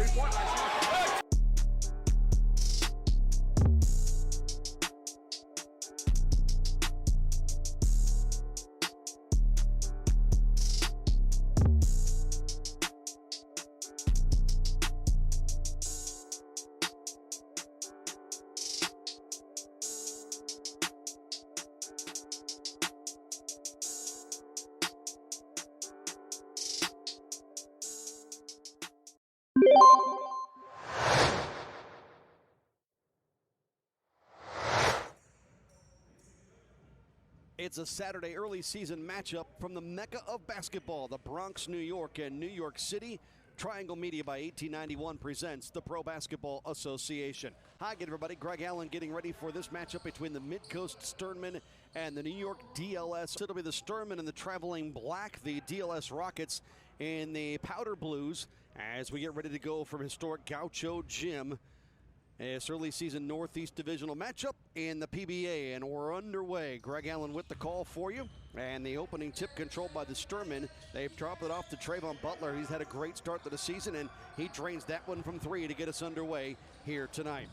three-point line. It's a Saturday early season matchup from the Mecca of basketball, the Bronx, New York, and New York City. Triangle Media by 1891 presents the Pro Basketball Association. Hi again, everybody. Greg Allen getting ready for this matchup between the Midcoast Sternmen and the New York DLS. It'll be the Sternmen in the traveling black, the DLS Rockets in the powder blues as we get ready to go from historic Gauchos Gym. It's early season Northeast Divisional matchup in the PBA, and we're underway. Greg Allen with the call for you, and the opening tip controlled by the Sternmen. They've dropped it off to Trayvon Butler. He's had a great start to the season, and he drains that one from three to get us underway here tonight.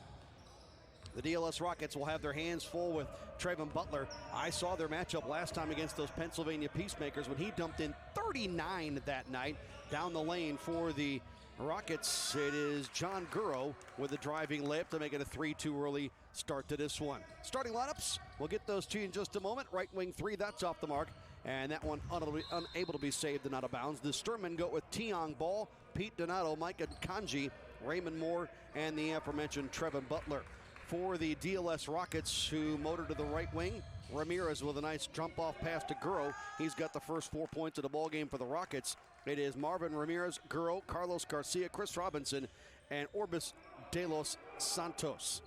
The DLS Rockets will have their hands full with Trayvon Butler. I saw their matchup last time against those Pennsylvania Peacemakers when he dumped in 39 that night down the lane for the Rockets. It is John Guro with a driving layup to make it a 3-2 early start to this one. Starting lineups, we'll get those to you in just a moment. Right wing three, that's off the mark. And that one unable to be saved and out of bounds. The Sternmen go with Tiong Ball, Pete Donato, Micah Kanji, Raymond Moore, and the aforementioned Trayvon Butler. For the DLS Rockets, who motor to the right wing, Ramirez with a nice jump-off pass to Guro. He's got the first 4 points of the ballgame for the Rockets. It is Marvin Ramirez, Guro, Carlos Garcia, Chris Robinson, and Orbis de los Santos.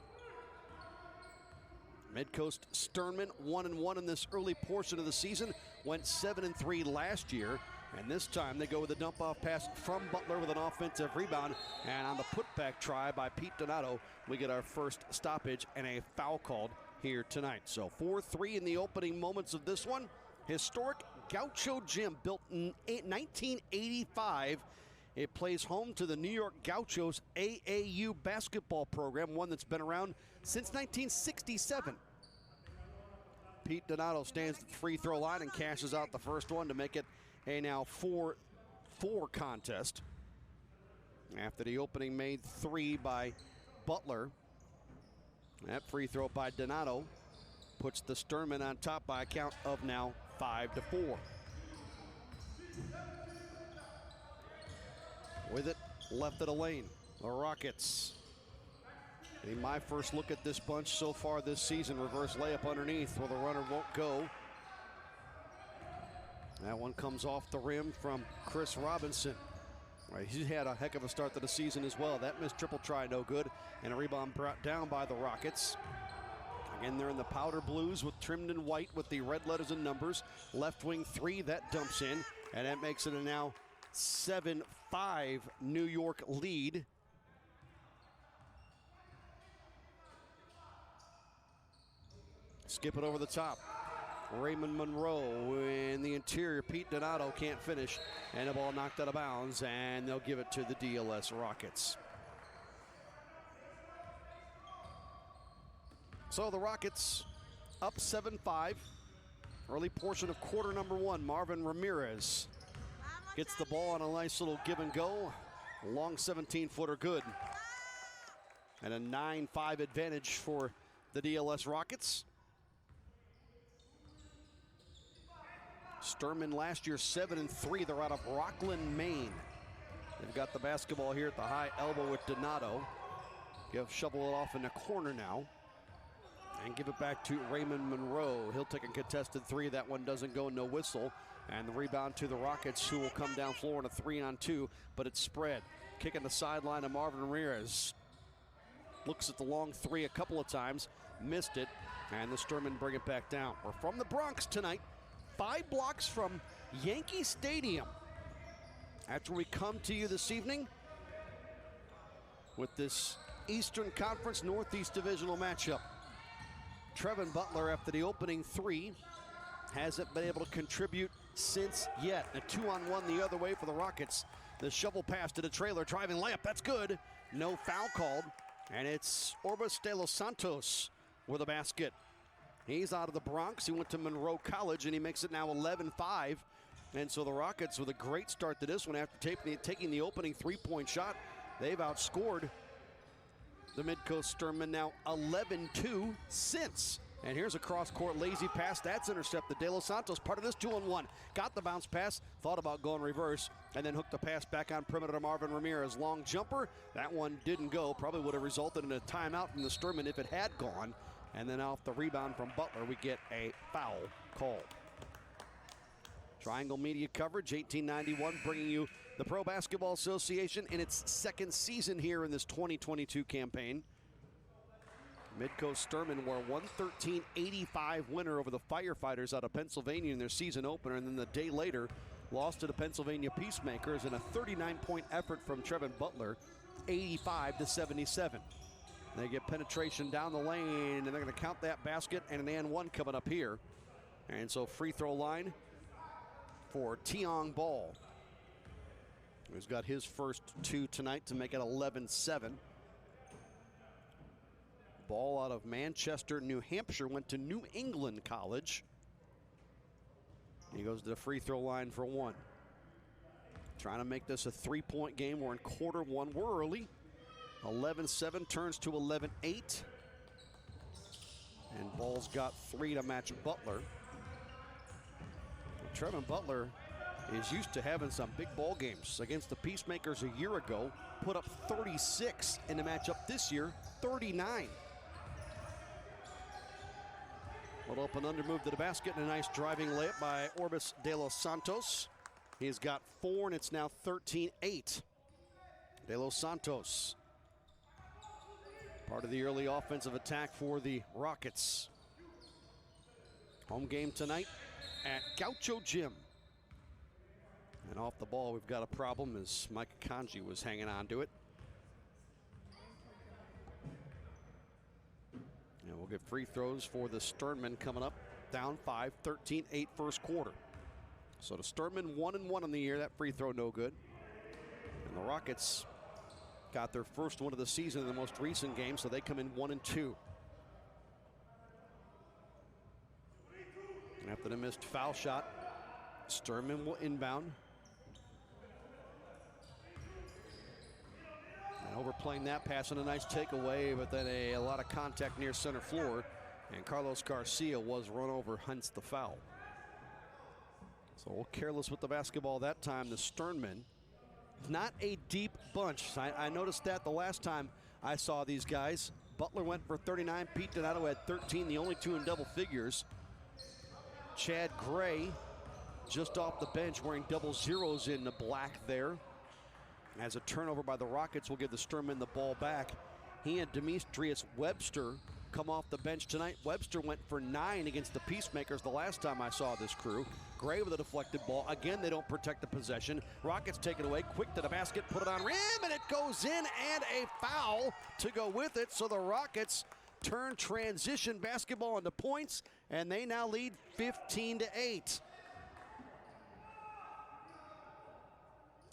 Midcoast Sternmen 1-1 in this early portion of the season. Went 7-3 last year. And this time they go with a dump-off pass from Butler with an offensive rebound. And on the putback try by Pete Donato, we get our first stoppage and a foul called here tonight. So 4-3 in the opening moments of this one. Historic Gaucho Gym, built in 1985. It plays home to the New York Gauchos AAU basketball program, one that's been around since 1967. Pete Donato stands at the free throw line and cashes out the first one to make it a now 4-4 contest. After the opening made three by Butler, that free throw by Donato puts the Sternmen on top by a count of now 5-4. With it, left of the lane, the Rockets. And my first look at this bunch so far this season, reverse layup underneath where the runner won't go. That one comes off the rim from Chris Robinson. Right, he's had a heck of a start to the season as well. That missed triple try, no good. And a rebound brought down by the Rockets. Again, they're in the powder blues with trimmed in white with the red letters and numbers. Left wing three, that dumps in. And that makes it a now 7-5 New York lead. Skip it over the top. Raymond Monroe in the interior. Pete Donato can't finish, and the ball knocked out of bounds, and they'll give it to the DLS Rockets. So the Rockets up 7-5. Early portion of quarter number one. Marvin Ramirez gets the ball on a nice little give and go. A long 17-footer good. And a 9-5 advantage for the DLS Rockets. Sternmen last year 7-3. They're out of Rockland, Maine. They've got the basketball here at the high elbow with Donato. Shovel it off in the corner now. And give it back to Raymond Monroe. He'll take a contested three. That one doesn't go, no whistle. And the rebound to the Rockets, who will come down floor in a 3-on-2, but it's spread. Kicking the sideline of Marvin Ramirez. Looks at the long three a couple of times, missed it, and the Sternmen bring it back down. We're from the Bronx tonight. 5 blocks from Yankee Stadium. That's where we come to you this evening with this Eastern Conference Northeast Divisional matchup. Trayvon Butler, after the opening three, hasn't been able to contribute since yet. A 2-on-1 the other way for the Rockets. The shovel pass to the trailer, driving layup, that's good. No foul called, and it's Orbis de los Santos with a basket. He's out of the Bronx. He went to Monroe College, and he makes it now 11-5. And so the Rockets with a great start to this one after taking the opening three-point shot. They've outscored the Midcoast Sternmen now 11-2 since. And here's a cross-court lazy pass. That's intercepted. De Los Santos, part of this 2-on-1. Got the bounce pass, thought about going reverse, and then hooked the pass back on perimeter to Marvin Ramirez. Long jumper. That one didn't go. Probably would have resulted in a timeout from the Sternmen if it had gone. And then off the rebound from Butler, we get a foul call. Triangle Media coverage, 1891, bringing you the Pro Basketball Association in its second season here in this 2022 campaign. Midcoast Sternmen were a 113-85 winner over the Firefighters out of Pennsylvania in their season opener, and then the day later lost to the Pennsylvania Peacemakers in a 39-point effort from Trevin Butler, 85-77. They get penetration down the lane, and they're going to count that basket and an and one coming up here. And so free throw line for Tiong Ball, who's got his first two tonight to make it 11-7. Ball out of Manchester, New Hampshire, went to New England College. He goes to the free throw line for one. Trying to make this a three-point game. We're in quarter one. We're early. 11-7 turns to 11-8. And Ball's got three to match Butler. Trevin Butler is used to having some big ball games. Against the Peacemakers a year ago, put up 36 in the matchup this year, 39. Little up and under move to the basket, and a nice driving layup by Orbis de los Santos. He's got four, and it's now 13-8. De los Santos, part of the early offensive attack for the Rockets. Home game tonight at Gauchos Gym. And off the ball, we've got a problem as Mike Kanji was hanging on to it. And we'll get free throws for the Sternmen coming up. Down 5, 13-8 first quarter. So the Sternmen 1-1 on the year. That free throw no good. And the Rockets got their first one of the season in the most recent game, so they come in 1-2. After the missed foul shot, Sternmen will inbound. And overplaying that pass and a nice takeaway, but then a lot of contact near center floor. And Carlos Garcia was run over, hence the foul. So a little careless with the basketball that time, the Sternmen. Not a deep bunch. I noticed that the last time I saw these guys. Butler went for 39, Pete Donato had 13, the only two in double figures. Chad Gray just off the bench wearing double zeros in the black there. As a turnover by the Rockets will give the Sternmen the ball back. He and Demetrius Webster come off the bench tonight. Webster went for 9 against the Peacemakers the last time I saw this crew. Gray with a deflected ball. Again, they don't protect the possession. Rockets take it away, quick to the basket, put it on rim, and it goes in, and a foul to go with it. So the Rockets turn transition basketball into points, and they now lead 15-8.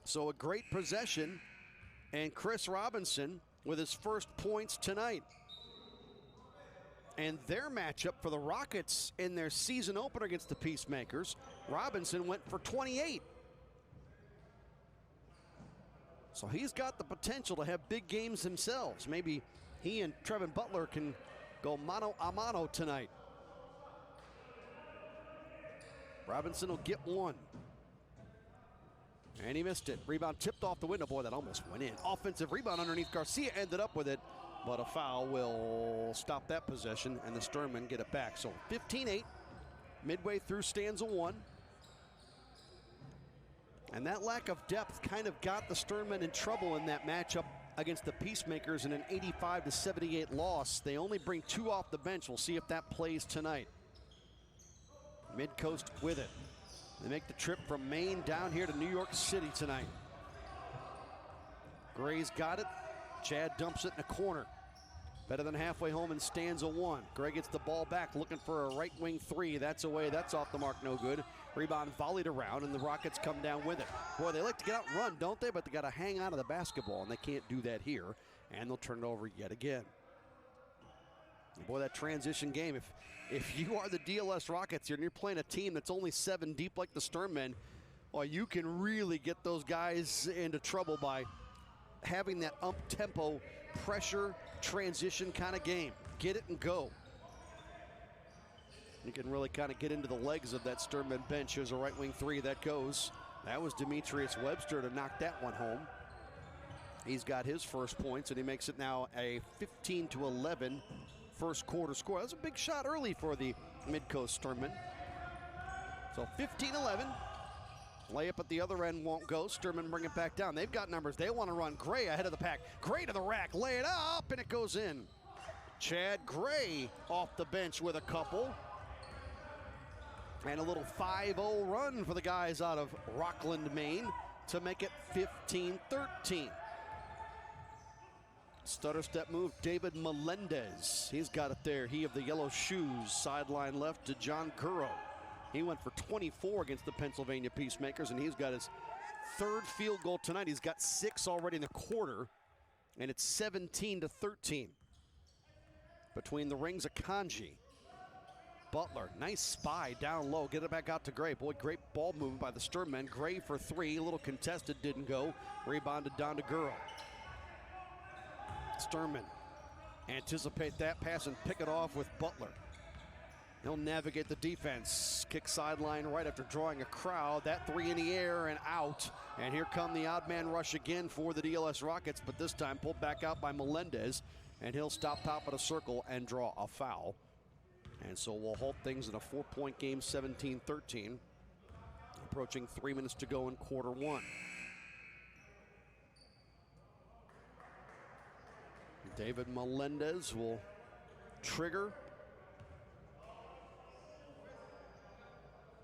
So a great possession, and Chris Robinson with his first points tonight. And their matchup for the Rockets in their season opener against the Peacemakers, Robinson went for 28. So he's got the potential to have big games themselves. Maybe he and Trevin Butler can go mano a mano tonight. Robinson will get one. And he missed it. Rebound tipped off the window. Boy, that almost went in. Offensive rebound underneath. Garcia ended up with it, but a foul will stop that possession, and the Sternmen get it back. So 15-8, midway through stanza 1. And that lack of depth kind of got the Sternmen in trouble in that matchup against the Peacemakers in an 85-78 loss. They only bring 2 off the bench. We'll see if that plays tonight. Midcoast with it. They make the trip from Maine down here to New York City tonight. Gray's got it. Chad dumps it in the corner. Better than halfway home in stanza 1. Gray gets the ball back, looking for a right wing three. That's away. That's off the mark. No good. Rebound volleyed around, and the Rockets come down with it. Boy, they like to get out and run, don't they? But they got to hang on to the basketball, and they can't do that here. And they'll turn it over yet again. Boy, that transition game. If you are the DLS Rockets here and you're playing a team that's only 7 deep like the Sternmen, well, you can really get those guys into trouble by having that up-tempo pressure transition kind of game. Get it and go. You can really kind of get into the legs of that Sternmen bench. Here's a right wing three that goes. That was Demetrius Webster to knock that one home. He's got his first points, and he makes it now a 15-11 first quarter score. That was a big shot early for the Midcoast Sternmen. So 15-11. Layup at the other end won't go. Sternmen bring it back down. They've got numbers. They want to run. Gray ahead of the pack. Gray to the rack. Lay it up, and it goes in. Chad Gray off the bench with a couple. And a little 5-0 run for the guys out of Rockland, Maine to make it 15-13. Stutter step move, David Melendez. He's got it there. He of the yellow shoes. Sideline left to John Gurrow. He went for 24 against the Pennsylvania Peacemakers, and he's got his 3rd field goal tonight. He's got 6 already in the quarter, and it's 17-13. Between the rings of Kanji. Butler, nice spy down low. Get it back out to Gray. Boy, great ball movement by the Sternmen. Gray for 3, a little contested, didn't go. Rebounded down to Gurrow. Sternmen anticipate that pass and pick it off with Butler. He'll navigate the defense. Kick sideline right after drawing a crowd. That 3 in the air and out. And here come the odd man rush again for the DLS Rockets, but this time pulled back out by Melendez. And he'll stop top of the circle and draw a foul. And so we'll hold things in a 4-point game, 17-13. Approaching 3 minutes to go in quarter 1. David Melendez will trigger.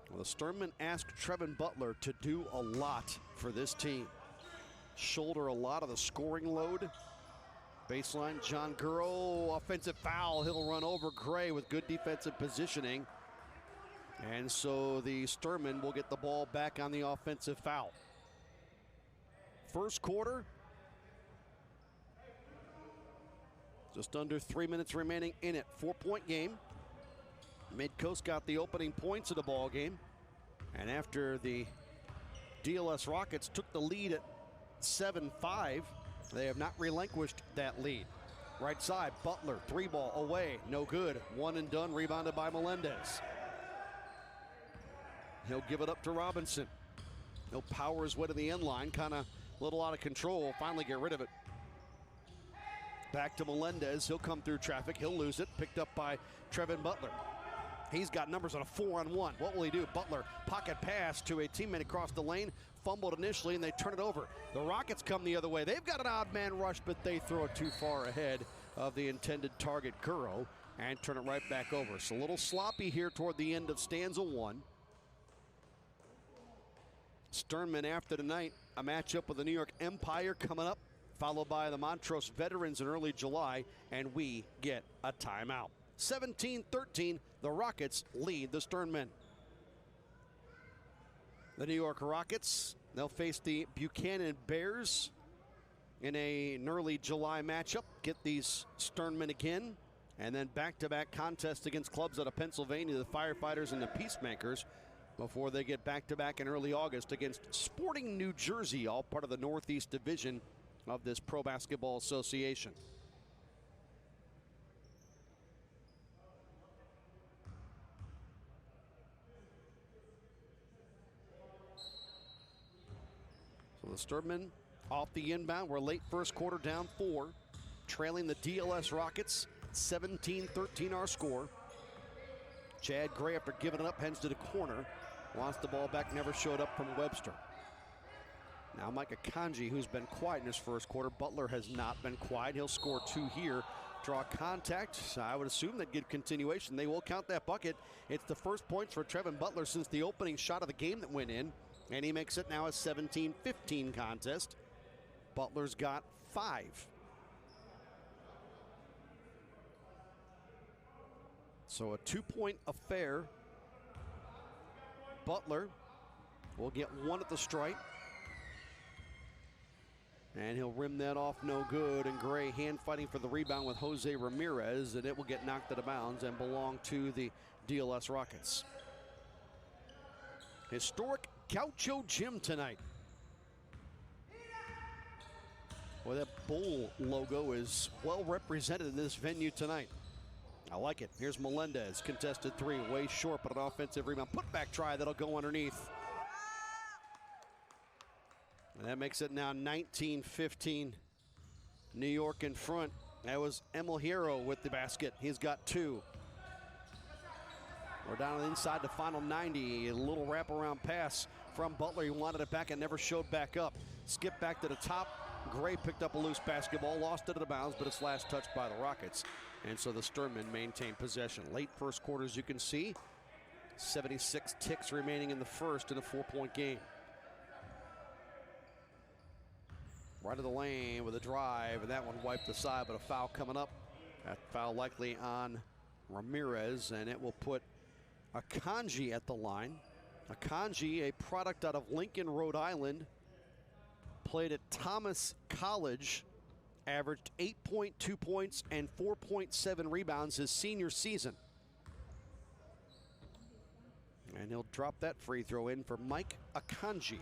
Well, the Sternmen asked Trevin Butler to do a lot for this team. Shoulder a lot of the scoring load. Baseline, John Gurrow, offensive foul. He'll run over Gray with good defensive positioning. And so the Sternmen will get the ball back on the offensive foul. First quarter. Just under 3 minutes remaining in it. 4-point game. Midcoast got the opening points of the ball game. And after the DLS Rockets took the lead at 7-5, they have not relinquished that lead. Right side, Butler, 3-ball away, no good. 1 and done, rebounded by Melendez. He'll give it up to Robinson. He'll power his way to the end line, kind of a little out of control, finally get rid of it. Back to Melendez, he'll come through traffic, he'll lose it, picked up by Trevin Butler. He's got numbers on a 4-on-1. What will he do? Butler, pocket pass to a teammate across the lane, fumbled initially, and they turn it over. The Rockets come the other way. They've got an odd man rush, but they throw it too far ahead of the intended target, Gurrow, and turn it right back over. So a little sloppy here toward the end of stanza 1. Sternmen after tonight, a matchup with the New York Empire coming up, followed by the Montrose Veterans in early July, and we get a timeout. 17-13, the Rockets lead the Sternmen. The New York Rockets, they'll face the Buchanan Bears in an early July matchup. Get these Sternmen again, and then back-to-back contests against clubs out of Pennsylvania, the Firefighters and the Peacemakers, before they get back-to-back in early August against Sporting New Jersey, all part of the Northeast Division of this Pro Basketball Association. So the Sternmen off the inbound. We're late first quarter, down 4, trailing the DLS Rockets. 17-13 our score. Chad Gray, after giving it up, heads to the corner. Wants the ball back, never showed up from Webster. Now Micah Kanji, who's been quiet in his first quarter. Butler has not been quiet. He'll score 2 here. Draw contact. I would assume they'd give continuation. They will count that bucket. It's the first points for Trevin Butler since the opening shot of the game that went in. And he makes it now a 17-15 contest. Butler's got 5. So a 2-point affair. Butler will get one at the stripe. And he'll rim that off, no good. And Gray hand fighting for the rebound with Jose Ramirez, and it will get knocked out of bounds and belong to the DLS Rockets. Historic Gaucho Gym tonight. Well, that bull logo is well represented in this venue tonight. I like it. Here's Melendez, contested three, way short, but an offensive rebound. Putback try that'll go underneath. And that makes it now 19-15. New York in front. That was Emil Hero with the basket. He's got two. We're down inside the final 90. A little wraparound pass from Butler. He wanted it back and never showed back up. Skip back to the top. Gray picked up a loose basketball, lost it out of bounds, but it's last touched by the Rockets. And so the Sternmen maintain possession. Late first quarter, as you can see. 76 ticks remaining in the first in a 4-point game. Right of the lane with a drive, and that one wiped aside, but a foul coming up. That foul likely on Ramirez, and it will put Akanji at the line. Akanji, a product out of Lincoln, Rhode Island, played at Thomas College, averaged 8.2 points and 4.7 rebounds his senior season. And he'll drop that free throw in for Mike Akanji.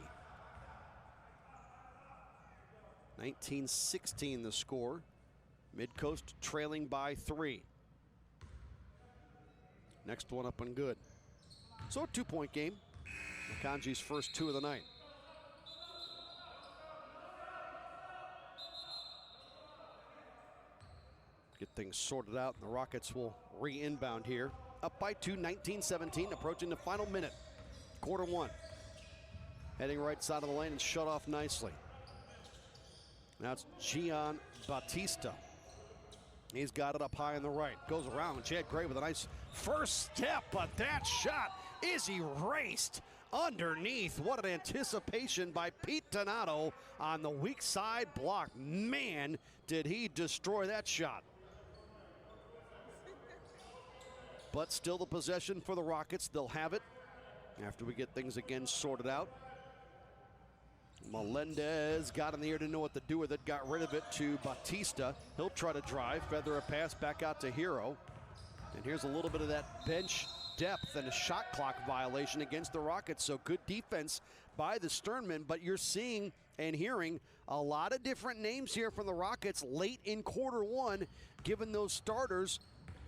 19-16 the score. Midcoast trailing by 3. Next one up and good. So a 2-point game. Akanji's first 2 of the night. Get things sorted out, and the Rockets will re-inbound here. Up by 2, 19-17, approaching the final minute. Quarter 1. Heading right side of the lane and shut off nicely. Now it's Gian Batista. He's got it up high on the right. Goes around. Chad Gray with a nice first step, but that shot is erased underneath. What an anticipation by Pete Donato on the weak side block. Man, did he destroy that shot. But still the possession for the Rockets. They'll have it after we get things again sorted out. Melendez got in the air, didn't know what to do with it, got rid of it to Batista. He'll try to drive, feather a pass back out to Hero. And here's a little bit of that bench depth and a shot clock violation against the Rockets. So good defense by the Sternmen, but you're seeing and hearing a lot of different names here from the Rockets late in quarter 1, giving those starters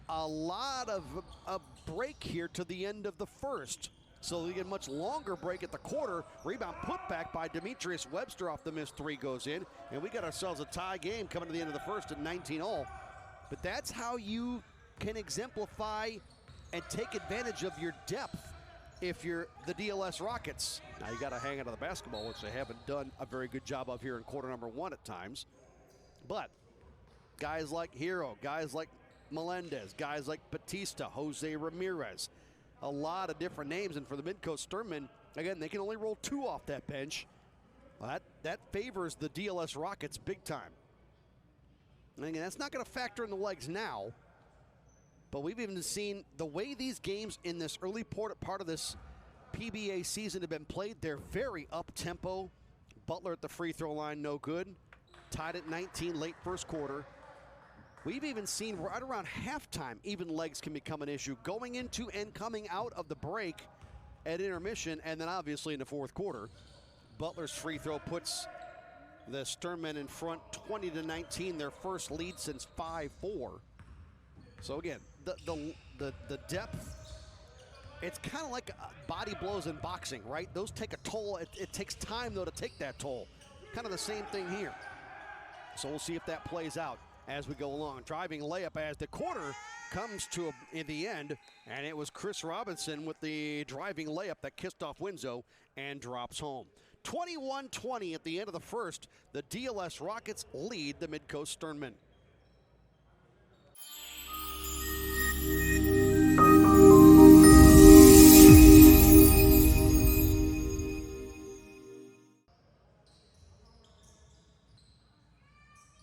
a lot of a break here to the end of the first. So they get a much longer break at the quarter. Rebound put back by Demetrius Webster off the missed 3 goes in. And we got ourselves a tie game coming to the end of the first at 19-all. But that's how you can exemplify and take advantage of your depth if you're the DLS Rockets. Now you got to hang out of the basketball, which they haven't done a very good job of here in quarter number 1 at times. But guys like Hero, guys like Melendez, guys like Batista, Jose Ramirez, a lot of different names. And for the Midcoast Sternmen, again, they can only roll 2 off that bench. That favors the DLS Rockets big time. And again, that's not going to factor in the legs now, but we've even seen the way these games in this early part of this PBA season have been played. They're very up-tempo. Butler at the free throw line, no good. Tied at 19 late first quarter. We've even seen right around halftime, even legs can become an issue going into and coming out of the break at intermission, and then obviously in the fourth quarter. Butler's free throw puts the Sternmen in front 20-19, their first lead since 5-4. So again, the depth, it's kind of like body blows in boxing, right? Those take a toll. It takes time, though, to take that toll. Kind of the same thing here. So we'll see if that plays out as we go along. Driving layup as the quarter comes to in the end, and it was Chris Robinson with the driving layup that kissed off Winzo and drops home. 21-20 at the end of the first. The DLS Rockets lead the Midcoast Sternmen.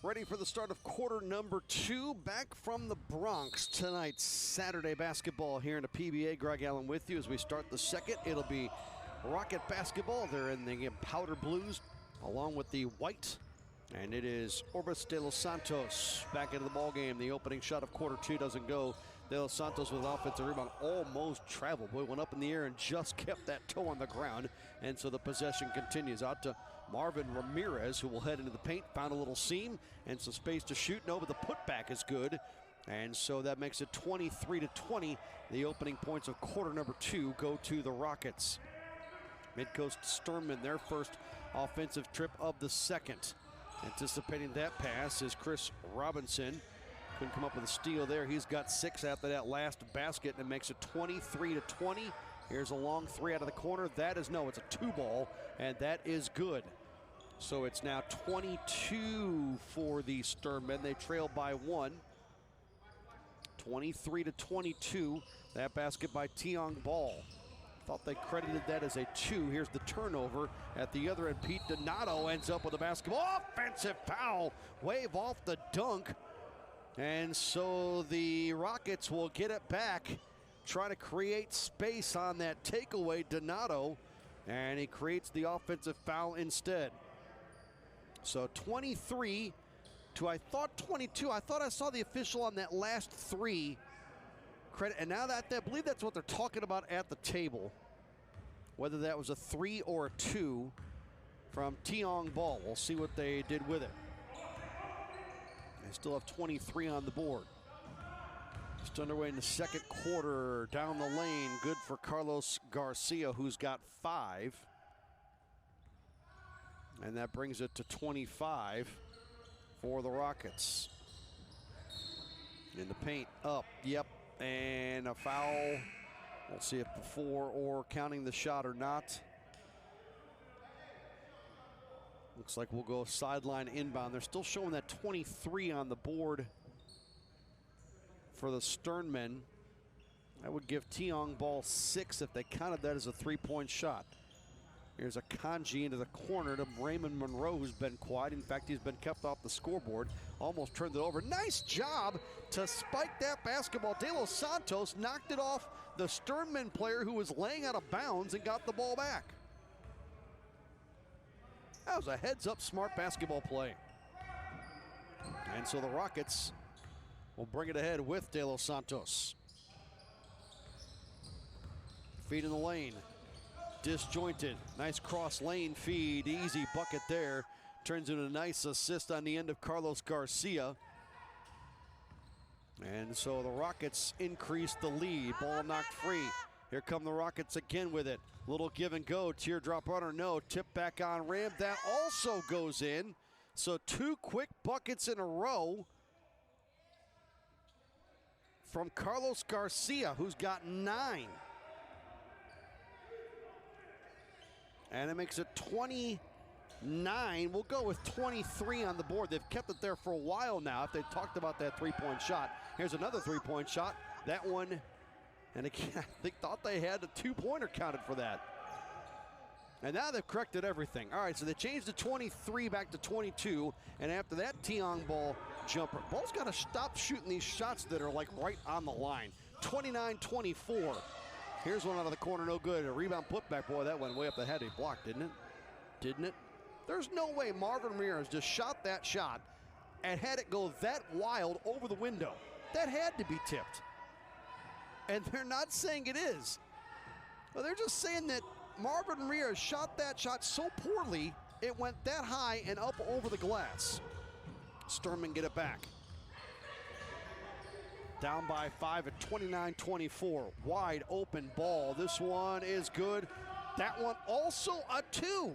Ready for the start of quarter number 2, back from the Bronx tonight. Saturday basketball here in the PBA. Greg Allen with you as we start the second. It'll be Rocket basketball. They're in the powder blues along with the white. And it is Orbis de los Santos back into the ball game. The opening shot of quarter 2 doesn't go. De los Santos with offensive rebound, almost traveled. Boy, went up in the air and just kept that toe on the ground. And so the possession continues out to Marvin Ramirez, who will head into the paint. Found a little seam and some space to shoot. No, but the putback is good. And so that makes it 23-20. The opening points of quarter number 2 go to the Rockets. Midcoast Sternmen, their first offensive trip of the second. Anticipating that pass is Chris Robinson. Couldn't come up with a steal there. He's got 6 after that last basket, and it makes it 23-20. Here's a long 3 out of the corner. That is no, it's a 2 ball, and that is good. So it's now 22 for the Sternmen. They trail by 1. 23-22. That basket by Tiong Ball. Thought they credited that as a 2. Here's the turnover at the other end. Pete Donato ends up with the basketball. Offensive foul. Wave off the dunk. And so the Rockets will get it back. Try to create space on that takeaway, Donato. And he creates the offensive foul instead. So 23 to, I thought 22. I thought I saw the official on that last 3. And now that I believe that's what they're talking about at the table. Whether that was a 3 or a 2 from Tiong Ball. We'll see what they did with it. They still have 23 on the board. Just underway in the second quarter. Down the lane, good for Carlos Garcia, who's got 5. And that brings it to 25 for the Rockets. In the paint, up, yep. And a foul. We'll see if before or counting the shot or not. Looks like we'll go sideline inbound. They're still showing that 23 on the board for the Sternmen. I would give Tiong Ball 6 if they counted that as a 3-point shot. Here's a Kanji into the corner to Raymond Monroe, who's been quiet. In fact, he's been kept off the scoreboard. Almost turned it over. Nice job to spike that basketball. De Los Santos knocked it off the Sternmen player who was laying out of bounds and got the ball back. That was a heads-up smart basketball play. And so the Rockets will bring it ahead with De Los Santos. Feed in the lane. Disjointed. Nice cross lane feed. Easy bucket there. Turns into a nice assist on the end of Carlos Garcia. And so the Rockets increase the lead. Ball knocked free. Here come the Rockets again with it. Little give and go. Teardrop runner, no. Tip back on rim. That also goes in. So 2 quick buckets in a row from Carlos Garcia, who's got 9. And it makes it 29. We'll go with 23 on the board. They've kept it there for a while now. If they talked about that 3-point shot. Here's another 3-point shot. That one, and again, I thought they had a 2-pointer counted for that. And now they've corrected everything. All right, so they changed the 23 back to 22. And after that Tiong Ball jumper, Ball's got to stop shooting these shots that are like right on the line. 29-24. Here's one out of the corner, no good. A rebound putback. Boy, that went way up the head. He blocked, didn't it? Didn't it? There's no way Marvin Ramirez just shot that shot and had it go that wild over the window. That had to be tipped. And they're not saying it is. Well, they're just saying that Marvin Ramirez shot that shot so poorly, it went that high and up over the glass. Sternmen get it back. Down by 5 at 29-24. Wide open ball. This one is good. That one also a 2.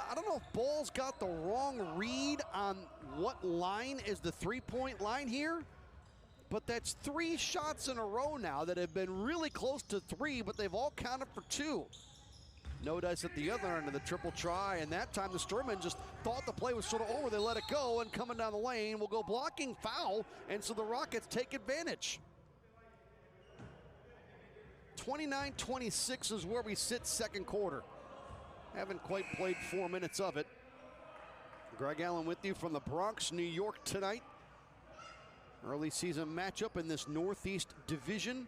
I don't know if Ball's got the wrong read on what line is the 3-point line here, but that's 3 shots in a row now that have been really close to 3, but they've all counted for 2. No dice at the other end of the triple try, and that time the Sternmen just thought the play was sort of over. They let it go, and coming down the lane will go blocking foul, and so the Rockets take advantage. 29-26 is where we sit second quarter. Haven't quite played 4 minutes of it. Greg Allen with you from the Bronx, New York tonight. Early season matchup in this Northeast Division.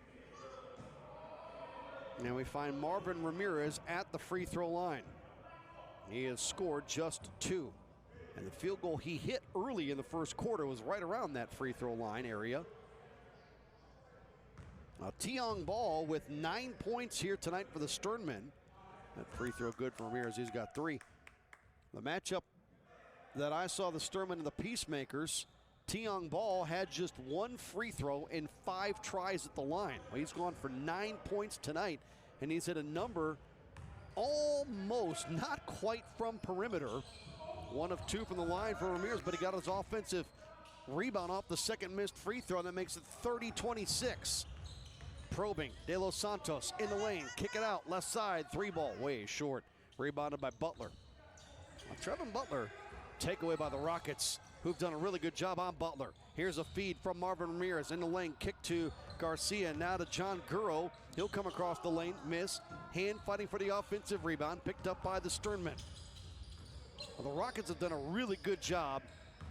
And we find Marvin Ramirez at the free throw line. He has scored just 2. And the field goal he hit early in the first quarter was right around that free throw line area. Now Tiong Ball with 9 points here tonight for the Sternmen. That free throw good for Ramirez. He's got 3. The matchup that I saw the Sternmen and the Peacemakers, Tiong Ball had just 1 free throw in 5 tries at the line. Well, he's gone for 9 points tonight, and he's hit a number almost, not quite from perimeter. 1 of 2 from the line for Ramirez, but he got his offensive rebound off the second missed free throw, and that makes it 30-26. Probing, De Los Santos in the lane, kick it out, left side, 3-ball, way short. Rebounded by Butler. Now, Trevin Butler, takeaway by the Rockets, who've done a really good job on Butler. Here's a feed from Marvin Ramirez in the lane, kick to Garcia, now to John Gurrow. He'll come across the lane, miss. Hand fighting for the offensive rebound, picked up by the Sternmen. Well, the Rockets have done a really good job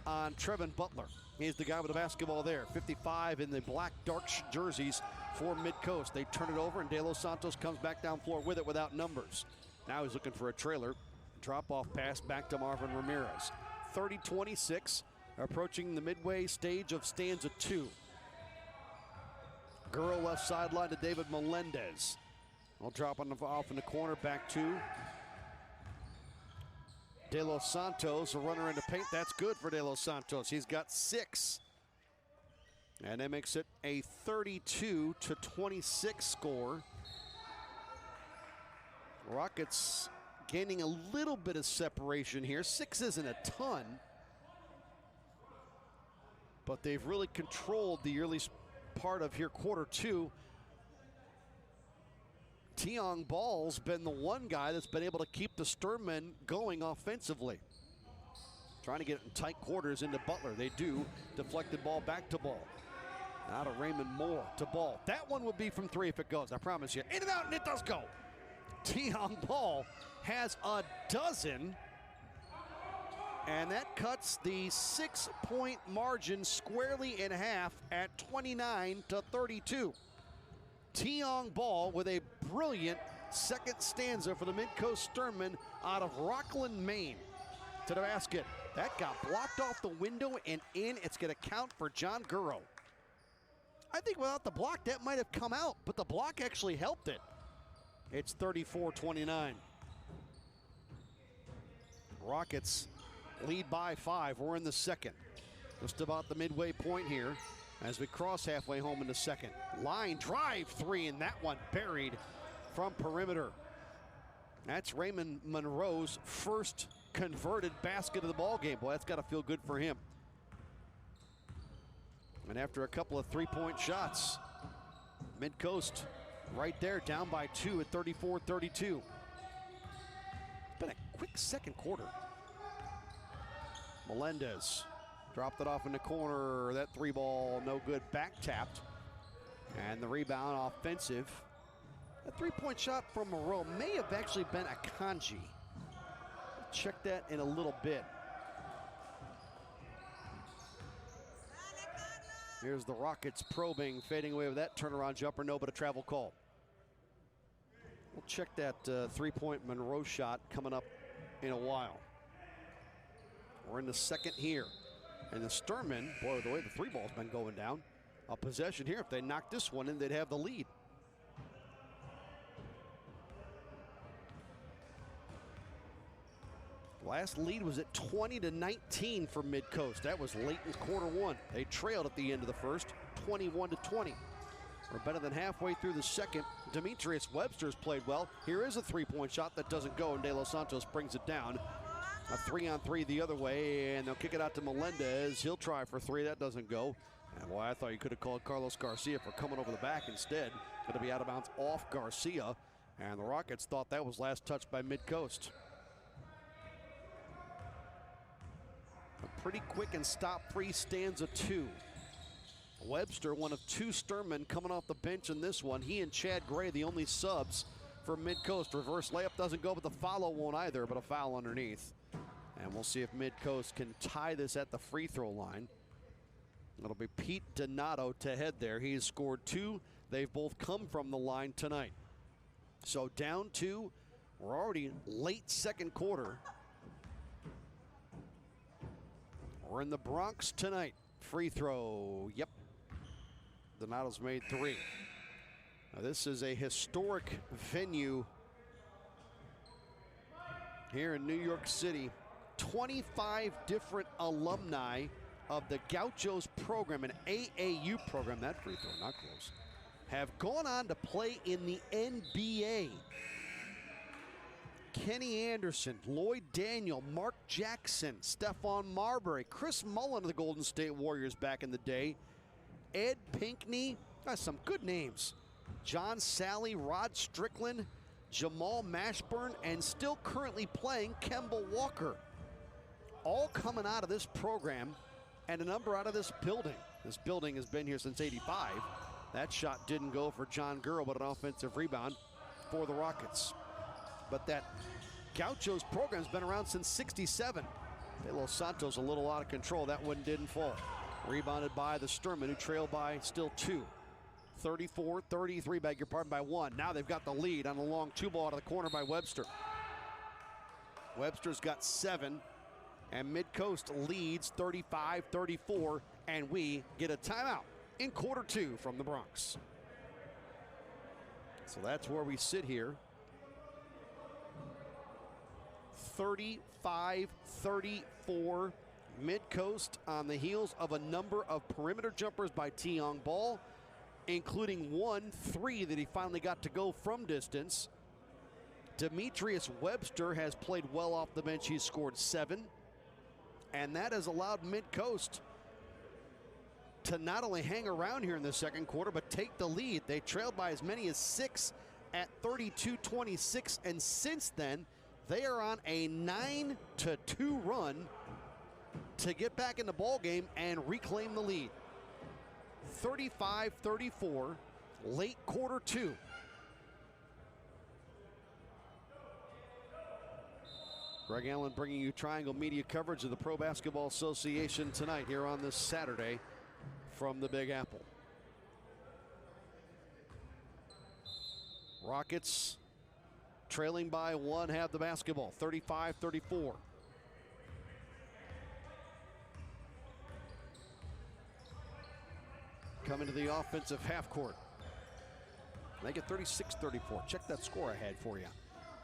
on Trevin Butler. He's the guy with the basketball there. 55 in the black dark jerseys for Midcoast. They turn it over, and De Los Santos comes back down floor with it without numbers. Now he's looking for a trailer. Drop-off pass back to Marvin Ramirez. 30-26, approaching the midway stage of stanza 2. Gurrow left sideline to David Melendez. I'll drop off in the corner, back to De Los Santos, a runner into paint. That's good for De Los Santos. He's got 6. And that makes it a 32-26 score. Rockets gaining a little bit of separation here. 6 isn't a ton, but they've really controlled the early part of here, quarter 2. Tiong Ball's been the one guy that's been able to keep the Sternmen going offensively. Trying to get it in tight quarters into Butler. They do. Deflected ball back to Ball. Now to Raymond Moore to Ball. That one will be from 3 if it goes, I promise you. In and out, and it does go. Tiong Ball has a dozen, and that cuts the 6-point margin squarely in half at 29-32. Tiong Ball with a brilliant second stanza for the Midcoast Sternmen out of Rockland, Maine. To the basket. That got blocked off the window and in. It's going to count for John Gurrow. I think without the block, that might have come out, but the block actually helped it. It's 34-29. Rockets lead by 5. We're in the second. Just about the midway point here as we cross halfway home in the second. Line drive 3, and that one buried from perimeter. That's Raymond Monroe's first converted basket of the ball game. Boy, that's got to feel good for him. And after a couple of 3-point shots, Midcoast right there, down by 2 at 34-32. It's been a quick second quarter. Melendez dropped it off in the corner. That 3-ball, no good, back tapped. And the rebound offensive. That 3-point shot from Monroe may have actually been a Kanji. Check that in a little bit. Here's the Rockets probing, fading away with that turnaround jumper, no, but a travel call. We'll check that 3-point Monroe shot coming up in a while. We're in the second here. And the Sternmen, boy, the way the 3-ball's been going down, a possession here. If they knock this one in, they'd have the lead. Last lead was at 20-19 for Midcoast. That was late in quarter 1. They trailed at the end of the first, 21-20. We're better than halfway through the second. Demetrius Webster's played well. Here is a 3-point shot that doesn't go, and De Los Santos brings it down. A 3-on-3 the other way, and they'll kick it out to Melendez. He'll try for 3. That doesn't go. And boy, I thought you could have called Carlos Garcia for coming over the back instead. It'll be out of bounds off Garcia, and the Rockets thought that was last touched by Midcoast. A pretty quick and stop-free stanza 2. Webster, one of 2 Sternmen coming off the bench in this one. He and Chad Gray, the only subs for Midcoast. Reverse layup doesn't go, but the follow won't either, but a foul underneath. And we'll see if Midcoast can tie this at the free throw line. It'll be Pete Donato to head there. He's scored 2. They've both come from the line tonight. So down 2. We're already late second quarter. We're in the Bronx tonight. Free throw. Yep. Donato's made 3. Now this is a historic venue here in New York City. 25 different alumni of the Gauchos program, an AAU program, that free throw, not close, have gone on to play in the NBA. Kenny Anderson, Lloyd Daniel, Mark Jackson, Stephon Marbury, Chris Mullen of the Golden State Warriors back in the day, Ed Pinckney, that's some good names, John Sally, Rod Strickland, Jamal Mashburn, and still currently playing Kemba Walker. All coming out of this program and a number out of this building. This building has been here since '85. That shot didn't go for John Gurrow, but an offensive rebound for the Rockets. But that Gauchos program's been around since '67. De Los Santos a little out of control. That one didn't fall. Rebounded by the Sternmen, who trail by still 2. 34-33, beg your pardon, by 1. Now they've got the lead on the long 2-ball out of the corner by Webster. Webster's got 7. And Midcoast leads 35-34, and we get a timeout in quarter 2 from the Bronx. So that's where we sit here. 35-34, Midcoast on the heels of a number of perimeter jumpers by Tiong Ball, including 1-3 that he finally got to go from distance. Demetrius Webster has played well off the bench. He's scored 7. And that has allowed Midcoast to not only hang around here in the second quarter, but take the lead. They trailed by as many as 6 at 32-26, and since then, they are on a 9-2 run to get back in the ball game and reclaim the lead. 35-34, late quarter 2. Greg Allen bringing you Triangle Media coverage of the Pro Basketball Association tonight here on this Saturday from the Big Apple. Rockets trailing by 1 have the basketball, 35-34. Coming to the offensive half court. They get 36-34. Check that score I had for you.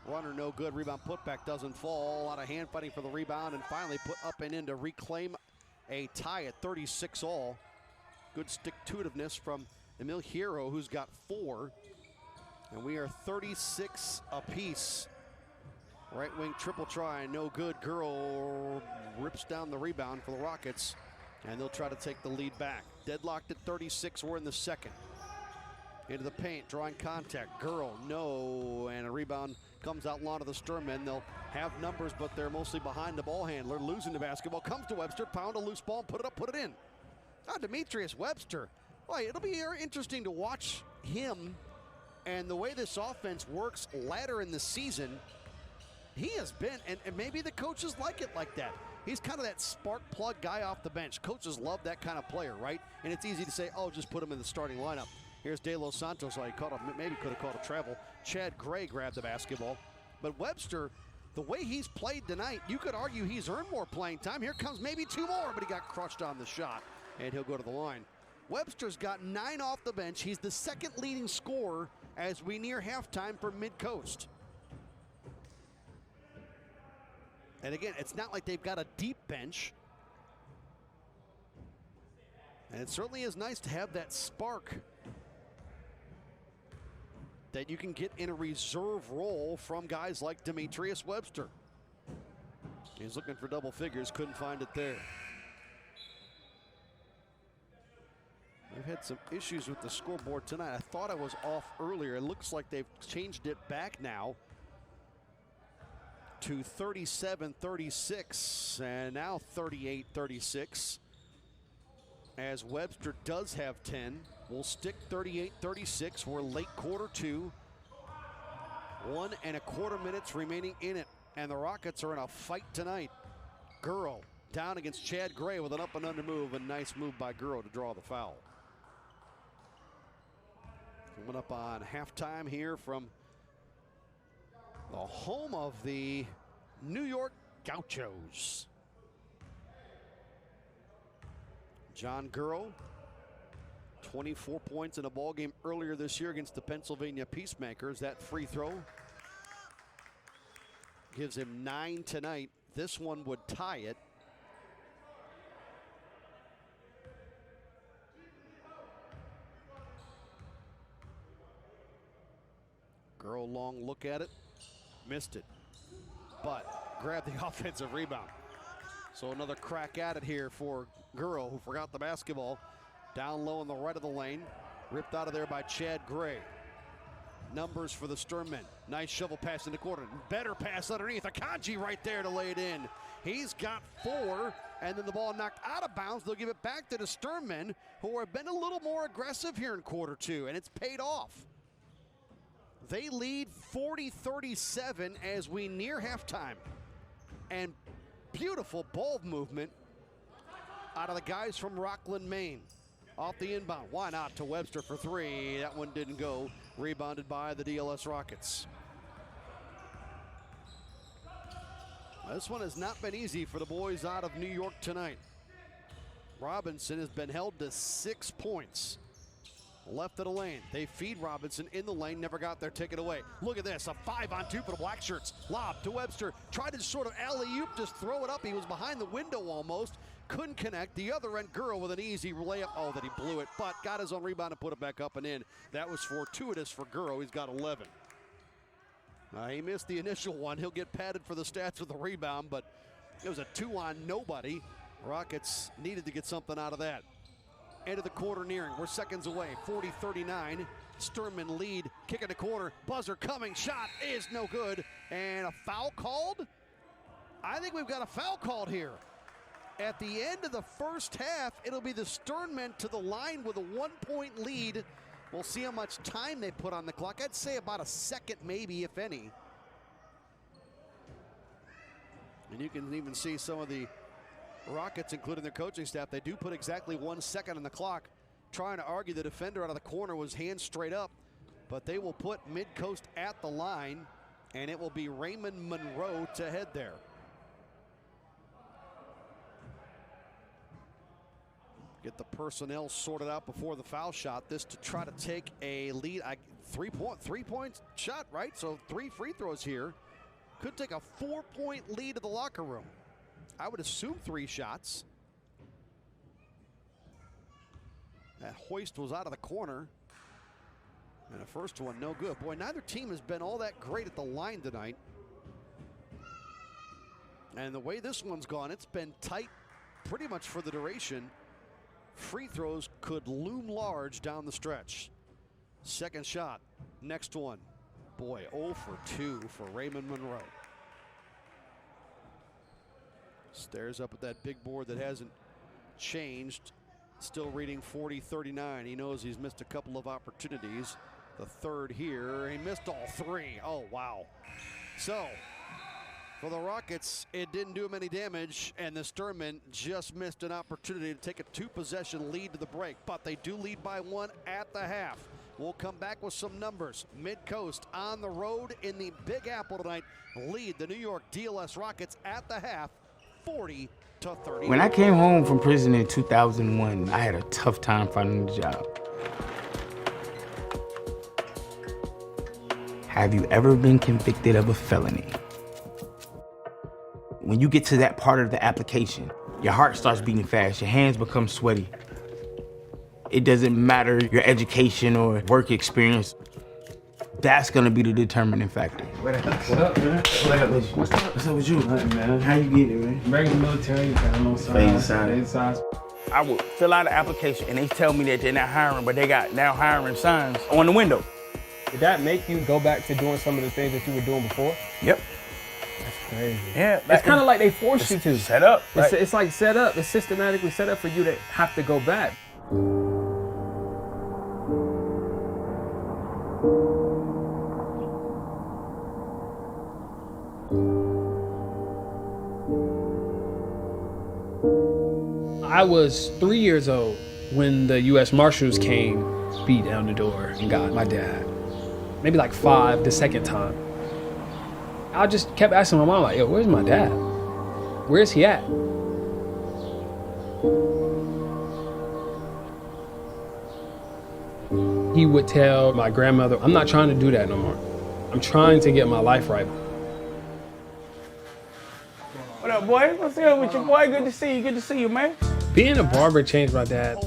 Runner no good, rebound putback doesn't fall. A lot of hand fighting for the rebound, and finally put up and in to reclaim a tie at 36 all. Good stick-to-itiveness from Emil Hero, who's got 4. And we are 36 apiece. Right wing triple try, no good. Gurrow rips down the rebound for the Rockets, and they'll try to take the lead back. Deadlocked at 36, we're in the second. Into the paint, drawing contact. Gurrow, no, and a rebound comes out long to the Sternmen. They'll have numbers, but they're mostly behind the ball handler. Losing the basketball, comes to Webster, pound a loose ball, and put it up, put it in. Demetrius Webster. Boy, it'll be very interesting to watch him and the way this offense works later in the season. He has been, and maybe the coaches like it like that. He's kind of that spark plug guy off the bench. Coaches love that kind of player, right? And it's easy to say, oh, just put him in the starting lineup. Here's De Los Santos. Maybe could have caught a travel. Chad Gray grabbed the basketball. But Webster, the way he's played tonight, you could argue he's earned more playing time. Here comes maybe 2 more, but he got crushed on the shot, and he'll go to the line. Webster's got 9 off the bench. He's the second leading scorer as we near halftime for Midcoast. And again, it's not like they've got a deep bench. And it certainly is nice to have that spark that you can get in a reserve role from guys like Demetrius Webster. He's looking for double figures, couldn't find it there. They've had some issues with the scoreboard tonight. I thought I was off earlier. It looks like they've changed it back now to 37-36 and now 38-36. As Webster does have 10. We'll stick 38-36. We're late quarter 2. 1 1/4 minutes remaining in it. And the Rockets are in a fight tonight. Gurrow down against Chad Gray with an up and under move. A nice move by Gurrow to draw the foul. Coming up on halftime here from the home of the New York Gauchos. John Gurrow, 24 points in a ball game earlier this year against the Pennsylvania Peacemakers. That free throw gives him 9 tonight. This one would tie it. Gurrow, long look at it, missed it, but grabbed the offensive rebound. So another crack at it here for Gurrow, who forgot the basketball. Down low on the right of the lane, ripped out of there by Chad Gray. Numbers for the Sternmen. Nice shovel pass in the corner. Better pass underneath. Akanji right there to lay it in. He's got 4, and then the ball knocked out of bounds. They'll give it back to the Sternmen, who have been a little more aggressive here in quarter 2, and it's paid off. They lead 40-37 as we near halftime. And beautiful ball movement out of the guys from Rockland, Maine. Off the inbound, why not to Webster for 3. That one didn't go. Rebounded by the DLS Rockets. This one has not been easy for the boys out of New York tonight. Robinson has been held to 6 points. Left of the lane. They feed Robinson in the lane, never got there, take it away. Look at this, a 5-on-2 for the Black Shirts. Lob to Webster, tried to sort of alley-oop, just throw it up. He was behind the window almost, couldn't connect. The other end, Gurrow with an easy layup. Oh, that he blew it, but got his own rebound and put it back up and in. That was fortuitous for Gurrow. He's got 11. He missed the initial one. He'll get padded for the stats with the rebound, but it was a 2-on-nobody. Rockets needed to get something out of that. End of the quarter nearing. We're seconds away. 40-39. Sternmen lead. Kick in the corner. Buzzer coming. Shot is no good. And a foul called? I think we've got a foul called here. At the end of the first half, it'll be the Sternmen to the line with a 1-point lead. We'll see how much time they put on the clock. I'd say about a second maybe, if any. And you can even see some of the Rockets, including their coaching staff, they do put exactly 1 second on the clock, trying to argue the defender out of the corner was hands straight up, but they will put Midcoast at the line, and it will be Raymond Monroe to head there. Get the personnel sorted out before the foul shot. This to try to take a lead. 3-point shot, right? So 3 free throws here. Could take a 4-point lead to the locker room. I would assume 3 shots. That hoist was out of the corner. And the first one, no good. Boy, neither team has been all that great at the line tonight. And the way this one's gone, it's been tight pretty much for the duration. Free throws could loom large down the stretch. Second shot, next one. Boy, 0 for 2 for Raymond Monroe. Stares up at that big board that hasn't changed. Still reading 40-39. He knows he's missed a couple of opportunities. The third here, he missed all 3. Oh, wow. So, for the Rockets, it didn't do him any damage, and the Sternmen just missed an opportunity to take a 2-possession lead to the break, but they do lead by 1 at the half. We'll come back with some numbers. Midcoast on the road in the Big Apple tonight lead the New York DLS Rockets at the half, 40-30. When I came home from prison in 2001, I had a tough time finding a job. Have you ever been convicted of a felony? When you get to that part of the application, your heart starts beating fast, your hands become sweaty. It doesn't matter your education or work experience. That's gonna be the determining factor. What up, man? What's up with you? Nothing, man. How you getting, man? Regular military, got no size. I would fill out an application and they tell me that they're not hiring, but they got now hiring signs on the window. Did that make you go back to doing some of the things that you were doing before? Yep. That's crazy. Yeah. It's kind of like they force you to. Set up. It's like set up. It's systematically set up for you to have to go back. I was 3 years old when the U.S. Marshals came, beat down the door and got my dad. Maybe like 5 the second time. I just kept asking my mom, like, yo, where's my dad? Where's he at? He would tell my grandmother, I'm not trying to do that no more. I'm trying to get my life right. What up, boy? What's up with you, boy? Good to see you. Good to see you, man. Being a barber changed my dad.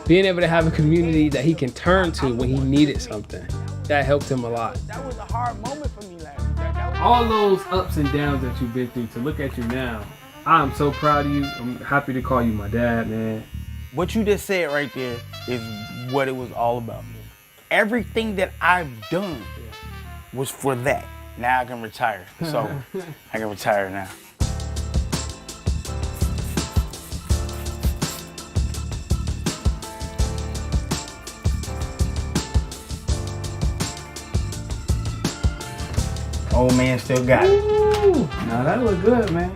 Being able to have a community that he can turn to when he needed something, that helped him a lot. That was a hard moment for me last year. All those ups and downs that you've been through, to look at you now, I'm so proud of you. I'm happy to call you my dad, man. What you just said right there is what it was all about. Everything that I've done was for that. Now I can retire. So I can retire now. Old man still got it. Ooh, now that look good, man.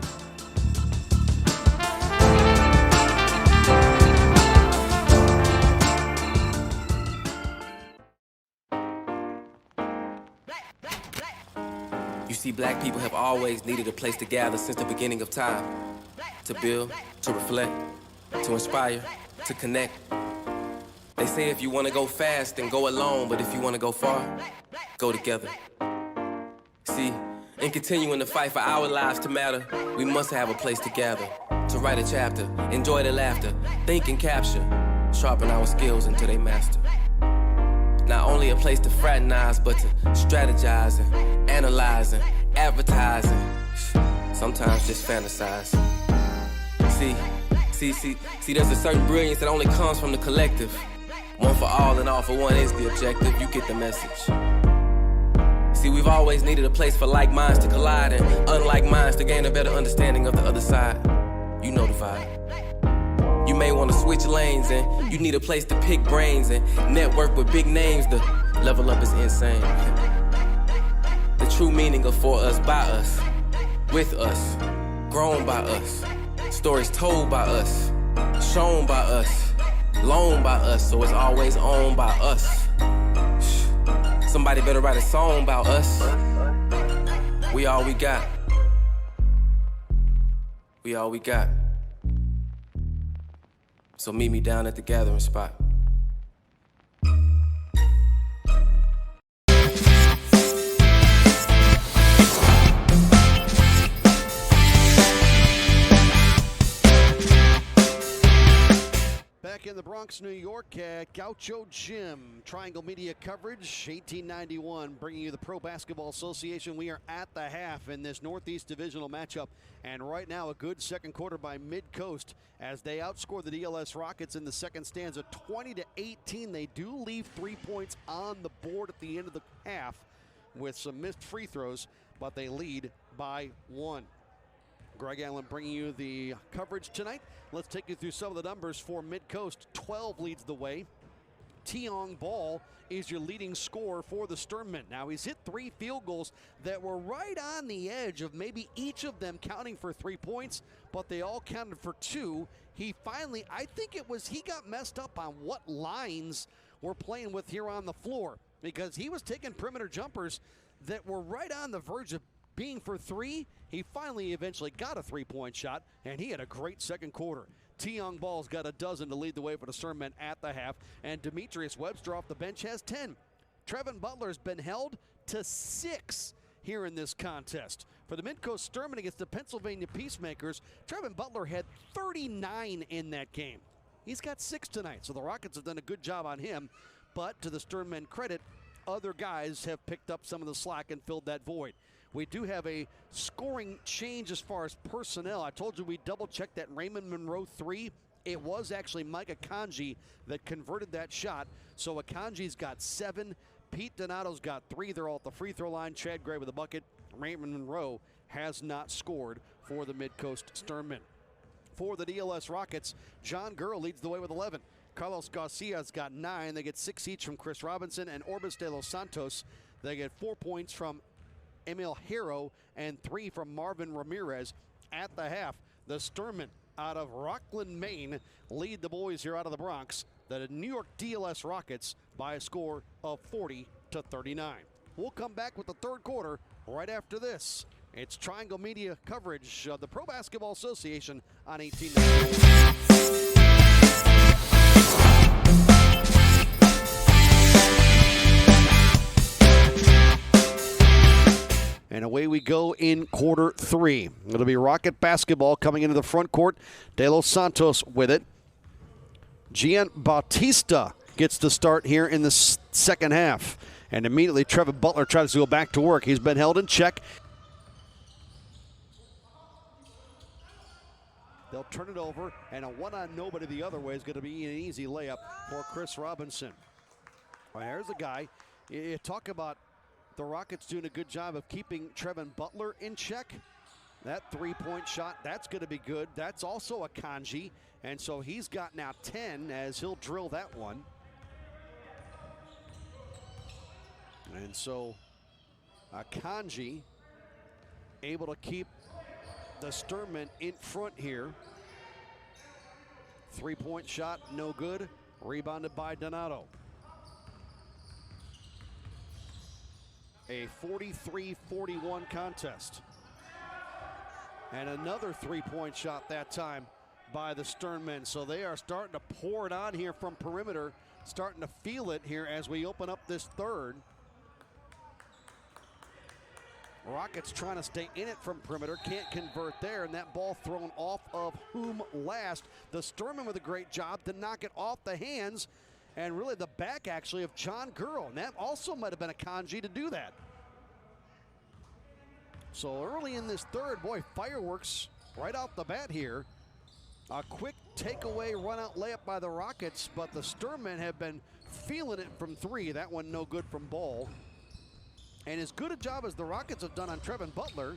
You see, black people have always needed a place to gather since the beginning of time. To build, to reflect, to inspire, to connect. They say if you want to go fast, then go alone. But if you want to go far, go together. See, in continuing to fight for our lives to matter, we must have a place to gather. To write a chapter, enjoy the laughter, think and capture, sharpen our skills until they master. Not only a place to fraternize, but to strategize and analyze and advertise and sometimes just fantasize. See, there's a certain brilliance that only comes from the collective. One for all and all for one is the objective. You get the message. See, we've always needed a place for like minds to collide and unlike minds to gain a better understanding of the other side. You know the vibe. You may want to switch lanes and you need a place to pick brains and network with big names. The level up is insane. The true meaning of for us, by us, with us, grown by us, stories told by us, shown by us, loaned by us, so it's always owned by us. Somebody better write a song about us. We all we got. We all we got. So meet me down at the gathering spot. Back in the Bronx, New York at Gauchos Gym. Triangle Media coverage, 1891, bringing you the Pro Basketball Association. We are at the half in this Northeast Divisional matchup. And right now, a good second quarter by Midcoast as they outscore the DLS Rockets in the second stanza 20-18. They do leave 3 points on the board at the end of the half with some missed free throws, but they lead by 1. Greg Allen bringing you the coverage tonight. Let's take you through some of the numbers for Midcoast. 12 leads the way. Tiong Ball is your leading scorer for the Sternmen. Now, he's hit 3 field goals that were right on the edge of maybe each of them counting for 3 points, but they all counted for 2. He finally, I think it was, he got messed up on what lines we're playing with here on the floor, because he was taking perimeter jumpers that were right on the verge of being for 3. He finally eventually got a 3-point shot, and he had a great second quarter. Tiong Ball's got a dozen to lead the way for the Sternmen at the half, and Demetrius Webster off the bench has 10. Trevin Butler's been held to 6 here in this contest. For the Midcoast Sternmen against the Pennsylvania Peacemakers, Trevin Butler had 39 in that game. He's got 6 tonight, so the Rockets have done a good job on him, but to the Sternmen credit, other guys have picked up some of the slack and filled that void. We do have a scoring change as far as personnel. I told you we double-checked that Raymond Monroe 3. It was actually Mike Akanji that converted that shot. So Akanji's got 7. Pete Donato's got 3. They're all at the free throw line. Chad Gray with a bucket. Raymond Monroe has not scored for the Midcoast Sternmen. For the DLS Rockets, John Gurr leads the way with 11. Carlos Garcia's got 9. They get 6 each from Chris Robinson and Orbis de los Santos. They get 4 points from Emil Hero and 3 from Marvin Ramirez at the half. The Sternmen out of Rockland, Maine, lead the boys here out of the Bronx, the New York DLS Rockets, by a score of 40-39. We'll come back with the third quarter right after this. It's Triangle Media coverage of the Pro Basketball Association on 1890. And away we go in quarter three. It'll be Rocket basketball coming into the front court. De Los Santos with it. Gian Bautista gets the start here in the second half. And immediately Trevin Butler tries to go back to work. He's been held in check. They'll turn it over, and a one-on nobody the other way is going to be an easy layup for Chris Robinson. Well, here's a guy. You talk about the Rockets doing a good job of keeping Trevin Butler in check. That three-point shot, that's going to be good. That's also a Kanji, and so he's got now 10 as he'll drill that one. And so Kanji able to keep the Sternmen in front here. Three-point shot, no good. Rebounded by Donato. A 43-41 contest. And another three-point shot that time by the Sternmen. So they are starting to pour it on here from perimeter, starting to feel it here as we open up this third. Rockets trying to stay in it from perimeter, can't convert there, and that ball thrown off of whom last. The Sternmen with a great job to knock it off the hands, and really the back actually of John Gurl, and that also might have been a Kanji to do that. So early in this third, boy, fireworks right out the bat here. A quick takeaway run-out layup by the Rockets, but the Sternmen have been feeling it from three. That one no good from Ball. And as good a job as the Rockets have done on Trevin Butler,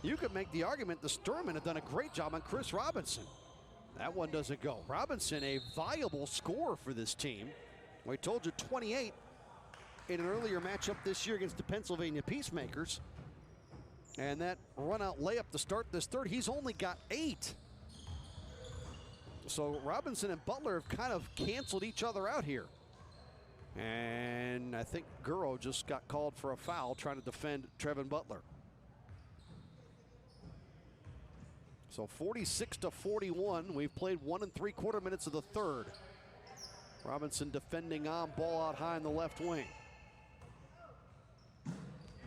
you could make the argument the Sternmen have done a great job on Chris Robinson. That one doesn't go. Robinson, a viable scorer for this team. We told you 28 in an earlier matchup this year against the Pennsylvania Peacemakers. And that run-out layup to start this third, he's only got 8. So Robinson and Butler have kind of canceled each other out here. And I think Gurro just got called for a foul trying to defend Trevin Butler. So 46-41. We've played 1 3/4 minutes of the third. Robinson defending on, ball out high in the left wing.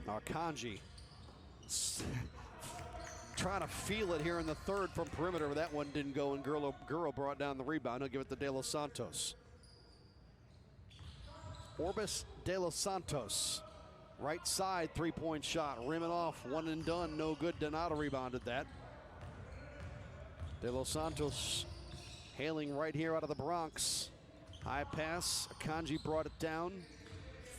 Now Kanji trying to feel it here in the third from perimeter. That one didn't go, and Gurro brought down the rebound. He'll give it to De Los Santos. Orbis De Los Santos, right side three-point shot, rimming off, one and done, no good. Donato rebounded that. De Los Santos hailing right here out of the Bronx. High pass, Akanji brought it down.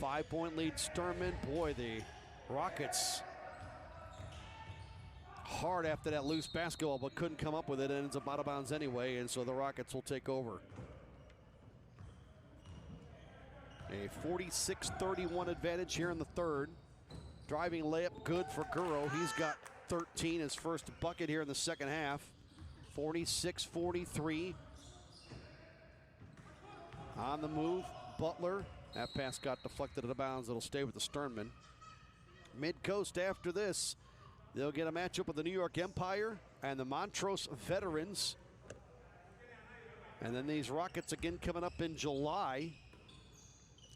5-point lead Sternmen. Boy, the Rockets hard after that loose basketball, but couldn't come up with it, and ends up out of bounds anyway, and so the Rockets will take over. A 46-31 advantage here in the third. Driving layup good for Gurro. He's got 13, his first bucket here in the second half. 46-43. On the move, Butler. That pass got deflected out of bounds. It'll stay with the Sternmen. Midcoast after this, they'll get a matchup with the New York Empire and the Montrose Veterans. And then these Rockets again coming up in July.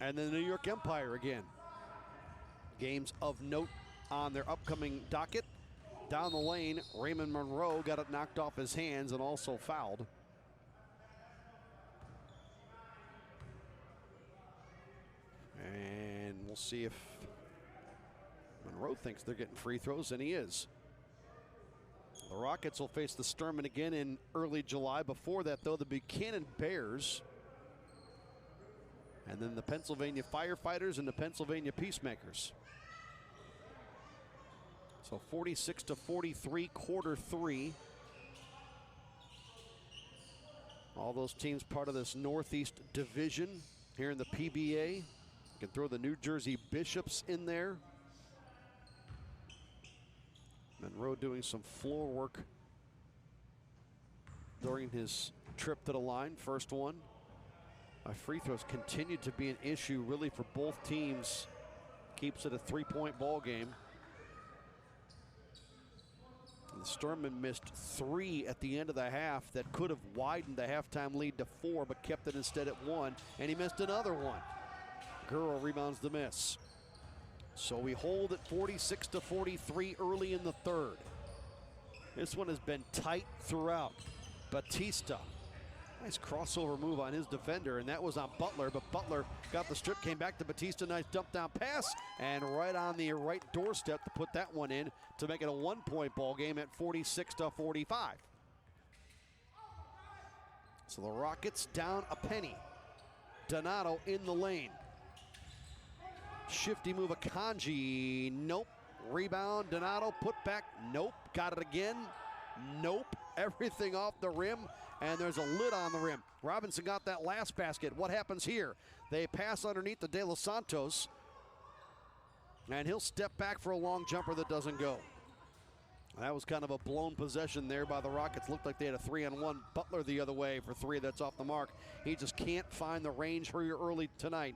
And then the New York Empire again. Games of note on their upcoming docket. Down the lane, Raymond Monroe got it knocked off his hands and also fouled. And we'll see if Monroe thinks they're getting free throws, and he is. The Rockets will face the Sternmen again in early July. Before that, though, the Buchanan Bears. And then the Pennsylvania Firefighters and the Pennsylvania Peacemakers. So 46-43, quarter three. All those teams part of this Northeast Division here in the PBA. You can throw the New Jersey Bishops in there. Monroe doing some floor work during his trip to the line. First one. Free throws continued to be an issue really for both teams. Keeps it a 3-point ball game. The Sternmen missed 3 at the end of the half that could have widened the halftime lead to 4, but kept it instead at 1, and he missed another one. Guro rebounds the miss. So we hold at 46-43 early in the third. This one has been tight throughout. Batista, nice crossover move on his defender, and that was on Butler, but Butler got the strip, came back to Batista, nice dump down pass, and right on the right doorstep to put that one in to make it a 1-point ball game at 46-45. So the Rockets down a penny. Donato in the lane. Shifty move of Kanji, nope. Rebound, Donato, put back, nope. Got it again, nope. Everything off the rim, and there's a lid on the rim. Robinson got that last basket. What happens here? They pass underneath the De Los Santos, and he'll step back for a long jumper that doesn't go. That was kind of a blown possession there by the Rockets. Looked like they had a 3-on-1. Butler the other way for 3. That's off the mark. He just can't find the range here early tonight.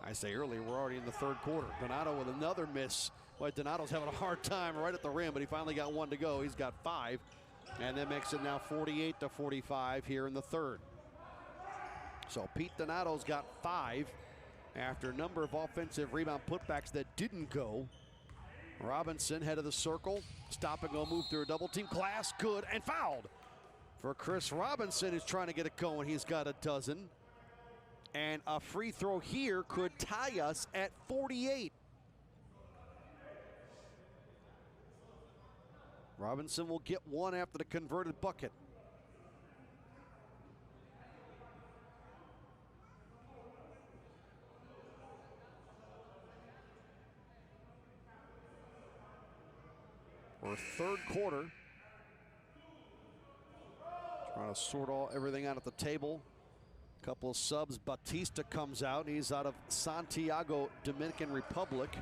I say early, we're already in the third quarter. Donato with another miss. Boy, Donato's having a hard time right at the rim, but he finally got 1 to go. He's got 5, and that makes it now 48-45 here in the third. So Pete Donato's got 5 after a number of offensive rebound putbacks that didn't go. Robinson, head of the circle, stop and go move through a double team. Glass, good, and fouled. For Chris Robinson, who's trying to get it going, he's got a dozen. And a free throw here could tie us at 48. Robinson will get 1 after the converted bucket. We're third quarter. Trying to sort everything out at the table. Couple of subs. Batista comes out. He's out of Santiago, Dominican Republic.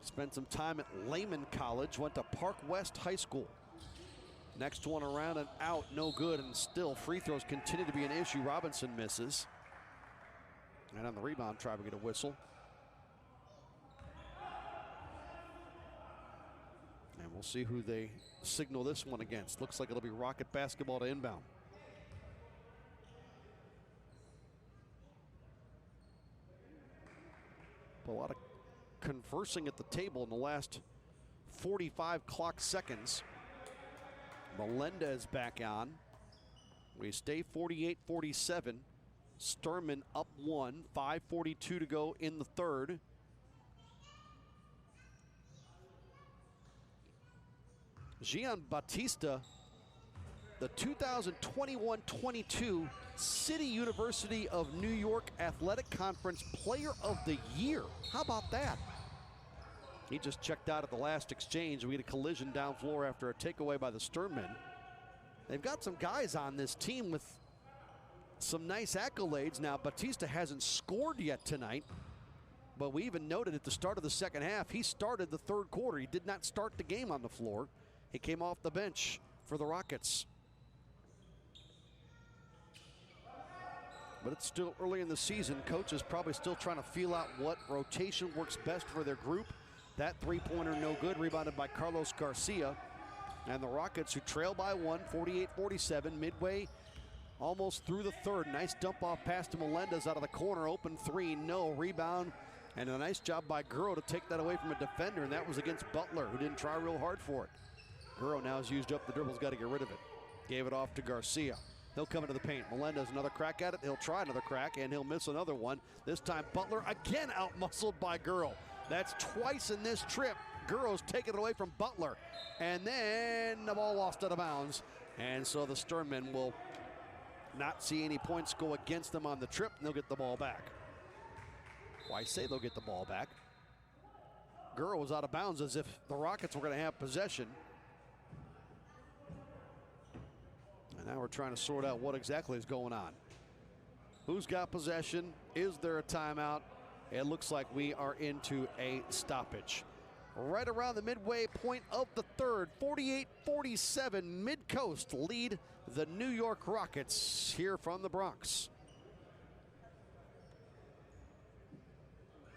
Spent some time at Lehman College. Went to Park West High School. Next one around and out. No good. And still free throws continue to be an issue. Robinson misses. And on the rebound, try to get a whistle. And we'll see who they signal this one against. Looks like it'll be Rocket basketball to inbound. A lot of conversing at the table in the last 45 clock seconds. Melendez back on. We stay 48-47. Sternmen up 1. 5:42 to go in the third. Gian Batista, the 2021-22 City University of New York Athletic Conference Player of the Year. How about that? He just checked out at the last exchange. We had a collision down floor after a takeaway by the Sternmen. They've got some guys on this team with some nice accolades. Now, Batista hasn't scored yet tonight, but we even noted at the start of the second half, he started the third quarter. He did not start the game on the floor. He came off the bench for the Rockets. But it's still early in the season. Coach is probably still trying to feel out what rotation works best for their group. That three-pointer no good, rebounded by Carlos Garcia. And the Rockets, who trail by 1, 48-47, midway almost through the third. Nice dump-off pass to Melendez out of the corner. Open 3, no. Rebound, and a nice job by Guro to take that away from a defender, and that was against Butler, who didn't try real hard for it. Guro now has used up the dribbles, got to get rid of it. Gave it off to Garcia. He'll come into the paint. Melendez another crack at it. He'll try another crack, and he'll miss another one. This time Butler again out-muscled by Guro. That's twice in this trip. Guro's taken it away from Butler. And then the ball lost out of bounds. And so the Sternmen will not see any points go against them on the trip, and they'll get the ball back. Well, I say they'll get the ball back. Guro was out of bounds as if the Rockets were going to have possession. And now we're trying to sort out what exactly is going on. Who's got possession? Is there a timeout? It looks like we are into a stoppage. right around the midway point of the third. 48-47, Midcoast lead the New York Rockets here from the Bronx.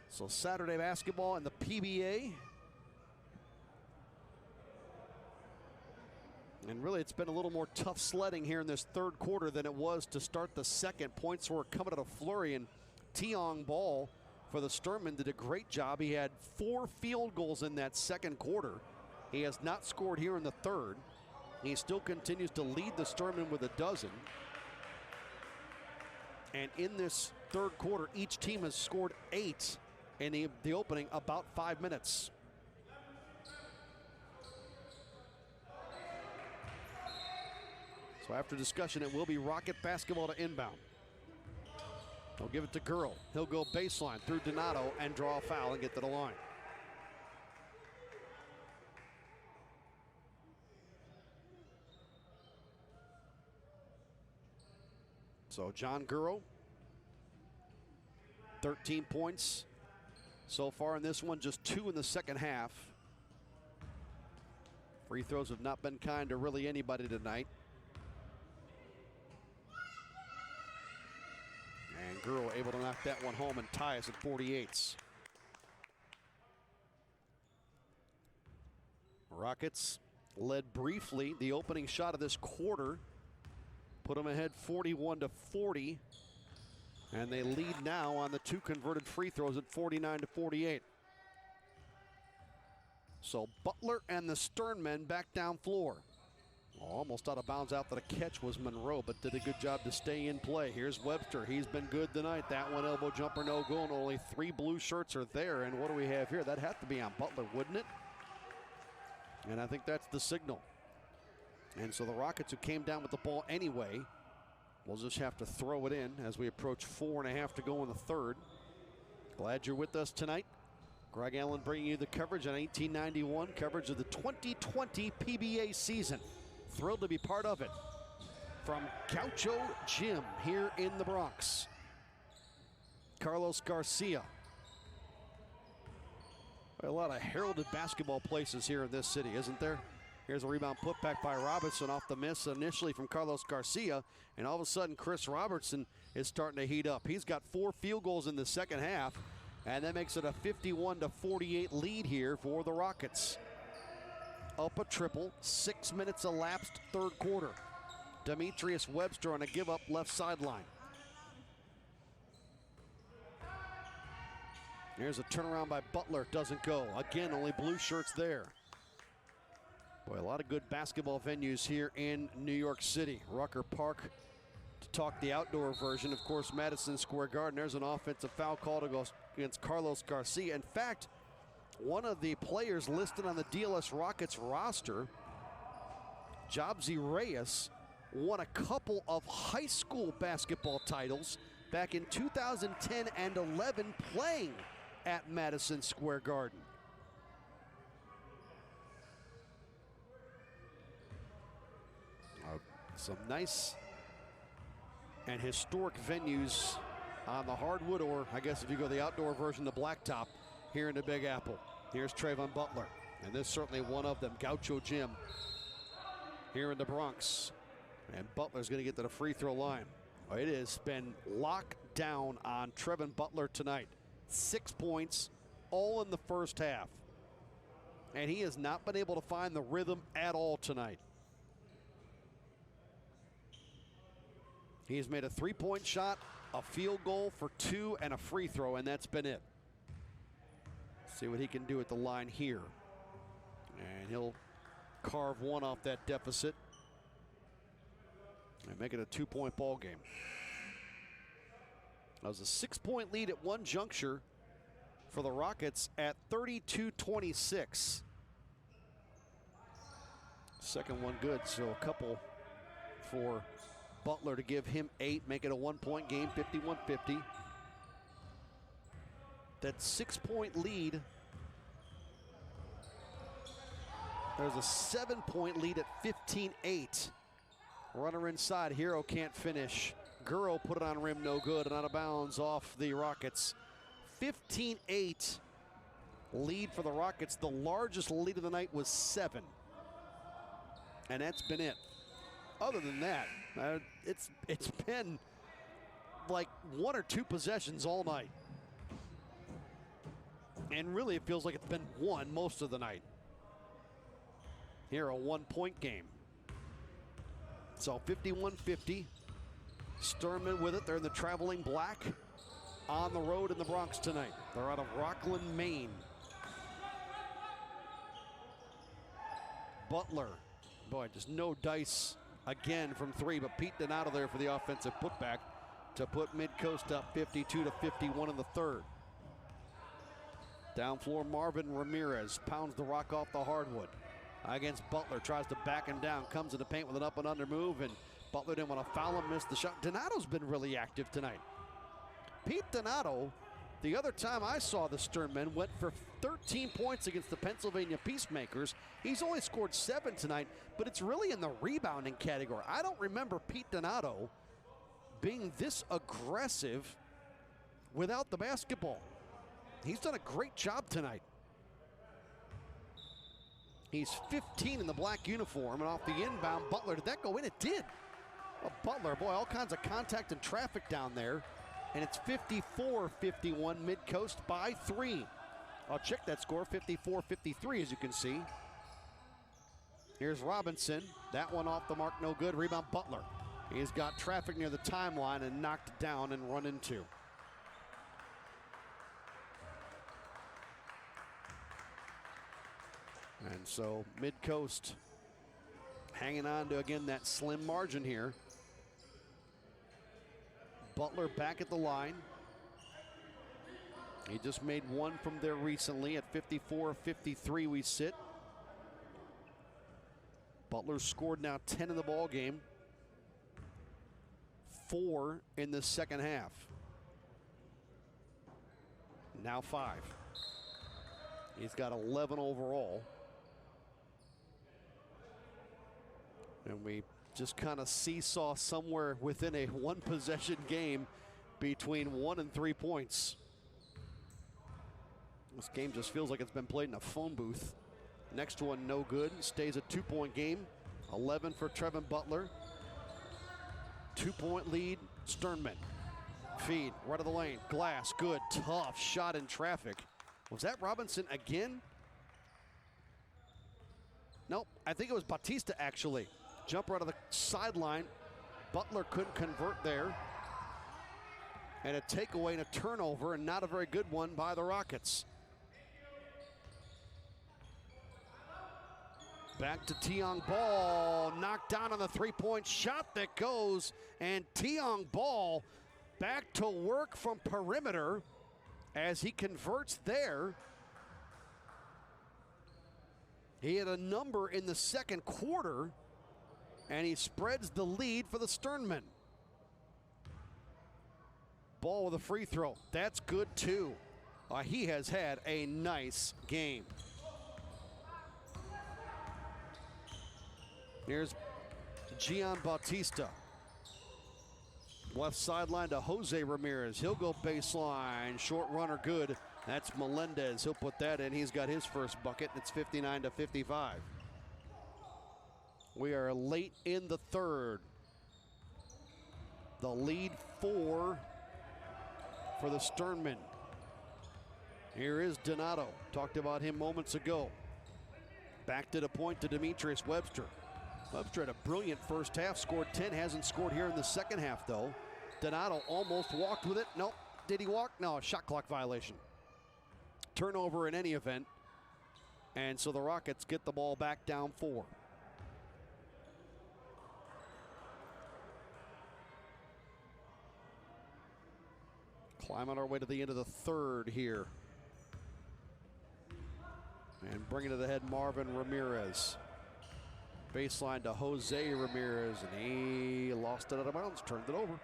So Saturday basketball in the PBA. And really, it's been a little more tough sledding here in this third quarter than it was to start the second. Points were coming at a flurry, and Tiong Ball for the Sternmen did a great job. He had 4 field goals in that second quarter. He has not scored here in the third. He still continues to lead the Sternmen with a dozen. And in this third quarter, each team has scored 8 in the opening about 5 minutes. So after discussion, it will be Rocket basketball to inbound. They'll give it to Girl. He'll go baseline through Donato and draw a foul and get to the line. So John Girl, 13 points so far in this one, just 2 in the second half. Free throws have not been kind to really anybody tonight. And Girl able to knock that one home and tie us at 48. Rockets led briefly the opening shot of this quarter. Put them ahead 41-40. And they lead now on the 2 converted free throws at 49-48. So Butler and the Sternmen back down floor. Almost out of bounds after the catch was Monroe, but did a good job to stay in play. Here's Webster. He's been good tonight. That one elbow jumper, no good. Only 3 blue shirts are there. And what do we have here? That'd have to be on Butler, wouldn't it? And I think that's the signal. And so the Rockets, who came down with the ball anyway, will just have to throw it in as we approach 4.5 to go in the third. Glad you're with us tonight. Greg Allen bringing you the coverage on 1891, coverage of the 2020 PBA season. Thrilled to be part of it from Gaucho Gym here in the Bronx. Carlos Garcia. A lot of heralded basketball places here in this city, isn't there? Here's a rebound put back by Robertson off the miss initially from Carlos Garcia, and all of a sudden Chris Robertson is starting to heat up. He's got 4 field goals in the second half, and that makes it a 51-48 lead here for the Rockets. Up a triple, 6 minutes elapsed third quarter. Demetrius Webster on a give up left sideline. Here's a turnaround by Butler, doesn't go. Again, only blue shirts there. Boy, a lot of good basketball venues here in New York City. Rucker Park to talk the outdoor version. Of course, Madison Square Garden. There's an offensive foul call to go against Carlos Garcia. In fact, one of the players listed on the DLS Rockets roster, Jobsy Reyes, won a couple of high school basketball titles back in 2010 and 11 playing at Madison Square Garden. Some nice and historic venues on the hardwood, or I guess if you go the outdoor version, the blacktop here in the Big Apple. Here's Trayvon Butler, and this is certainly one of them, Gaucho Gym here in the Bronx. And Butler's going to get to the free throw line. It has been locked down on Trevin Butler tonight. 6 points, all in the first half. And he has not been able to find the rhythm at all tonight. He's made a 3-point shot, a field goal for 2, and a free throw, and that's been it. See what he can do at the line here. And he'll carve one off that deficit and make it a 2-point ball game. That was a 6-point lead at one juncture for the Rockets at 32-26. Second one good, so a couple for Butler to give him 8, make it a 1-point game, 51-50. That 6-point lead, there's a 7-point lead at 15-8. Runner inside, Hero can't finish. Girl put it on rim, no good, and out of bounds off the Rockets. 15-8 lead for the Rockets. The largest lead of the night was 7. And that's been it. Other than that, it's been like 1 or 2 possessions all night. And really, it feels like it's been 1 most of the night. Here, a 1-point game. So 51-50. Sternmen with it. They're in the traveling black on the road in the Bronx tonight. They're out of Rockland, Maine. Butler. Boy, just no dice again from 3, but Pete Donato there for the offensive putback to put Midcoast up 52-51 in the third. Down floor, Marvin Ramirez pounds the rock off the hardwood. Against Butler, tries to back him down, comes in the paint with an up and under move, and Butler didn't want to foul him, missed the shot. Donato's been really active tonight. Pete Donato, the other time I saw the Sternmen, went for 13 points against the Pennsylvania Peacemakers. He's only scored 7 tonight, but it's really in the rebounding category. I don't remember Pete Donato being this aggressive without the basketball. He's done a great job tonight. He's 15 in the black uniform, and off the inbound, Butler, did that go in? It did. Well, Butler, boy, all kinds of contact and traffic down there, and it's 54-51, Midcoast by 3. I'll check that score, 54-53, as you can see. Here's Robinson. That one off the mark, no good. Rebound, Butler. He's got traffic near the timeline and knocked down and run into. And so Midcoast hanging on to, again, that slim margin here. Butler back at the line. He just made 1 from there recently. At 54-53 we sit. Butler scored now 10 in the ball game. 4 in the second half. Now 5. He's got 11 overall. And we just kind of seesaw somewhere within a 1-possession game between 1 and 3 points. This game just feels like it's been played in a phone booth. Next one, no good. Stays a 2-point game. 11 for Trevin Butler. 2-point lead, Sternmen. Feed, right of the lane. Glass, good, tough shot in traffic. Was that Robinson again? Nope, I think it was Bautista actually. Jumper out of the sideline. Butler couldn't convert there. And a takeaway and a turnover, and not a very good one by the Rockets. Back to Tiong Ball, knocked down on the 3-point shot that goes, and Tiong Ball back to work from perimeter as he converts there. He had a number in the second quarter, and he spreads the lead for the Sternmen. Ball with a free throw. That's good too. He has had a nice game. Here's Gian Bautista. Left sideline to Jose Ramirez. He'll go baseline. Short runner good. That's Melendez. He'll put that in. He's got his first bucket. It's 59-55. We are late in the third. The lead 4 for the Sternmen. Here is Donato. Talked about him moments ago. Back to the point to Demetrius Webster. Webster had a brilliant first half, scored 10, hasn't scored here in the second half though. Donato almost walked with it. Nope. Did he walk? No, shot clock violation. Turnover in any event. And so the Rockets get the ball back down 4. Climbing our way to the end of the third here. And bringing to the head Marvin Ramirez. Baseline to Jose Ramirez, and he lost it out of bounds, turned it over.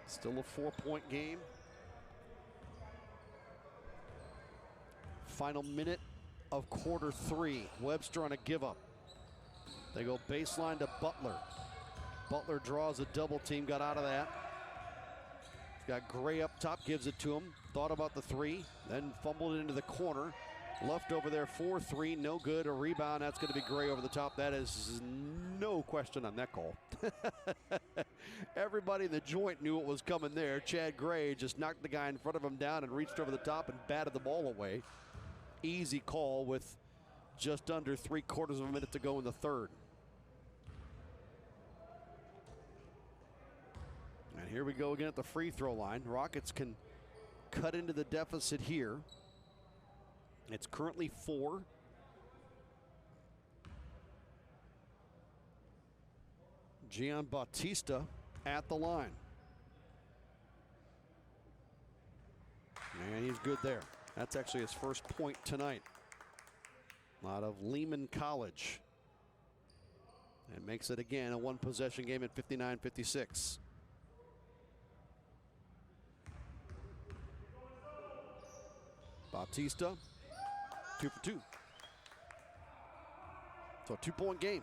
Still a 4-point game. Final minute of quarter 3. Webster on a give up. They go baseline to Butler. Butler draws a double team, got out of that. Got Gray up top, gives it to him. Thought about the three, then fumbled it into the corner. Left over there for three, no good. A rebound, that's going to be Gray over the top. That is no question on that call. Everybody in the joint knew what was coming there. Chad Gray just knocked the guy in front of him down and reached over the top and batted the ball away. Easy call with just under 3/4 of a minute to go in the third. And here we go again at the free throw line. Rockets can cut into the deficit here. It's currently 4. Gian Bautista at the line. And he's good there. That's actually his first point tonight. Out of Lehman College. And makes it again a one-possession game at 59-56. Bautista, 2 for 2. So a 2-point game.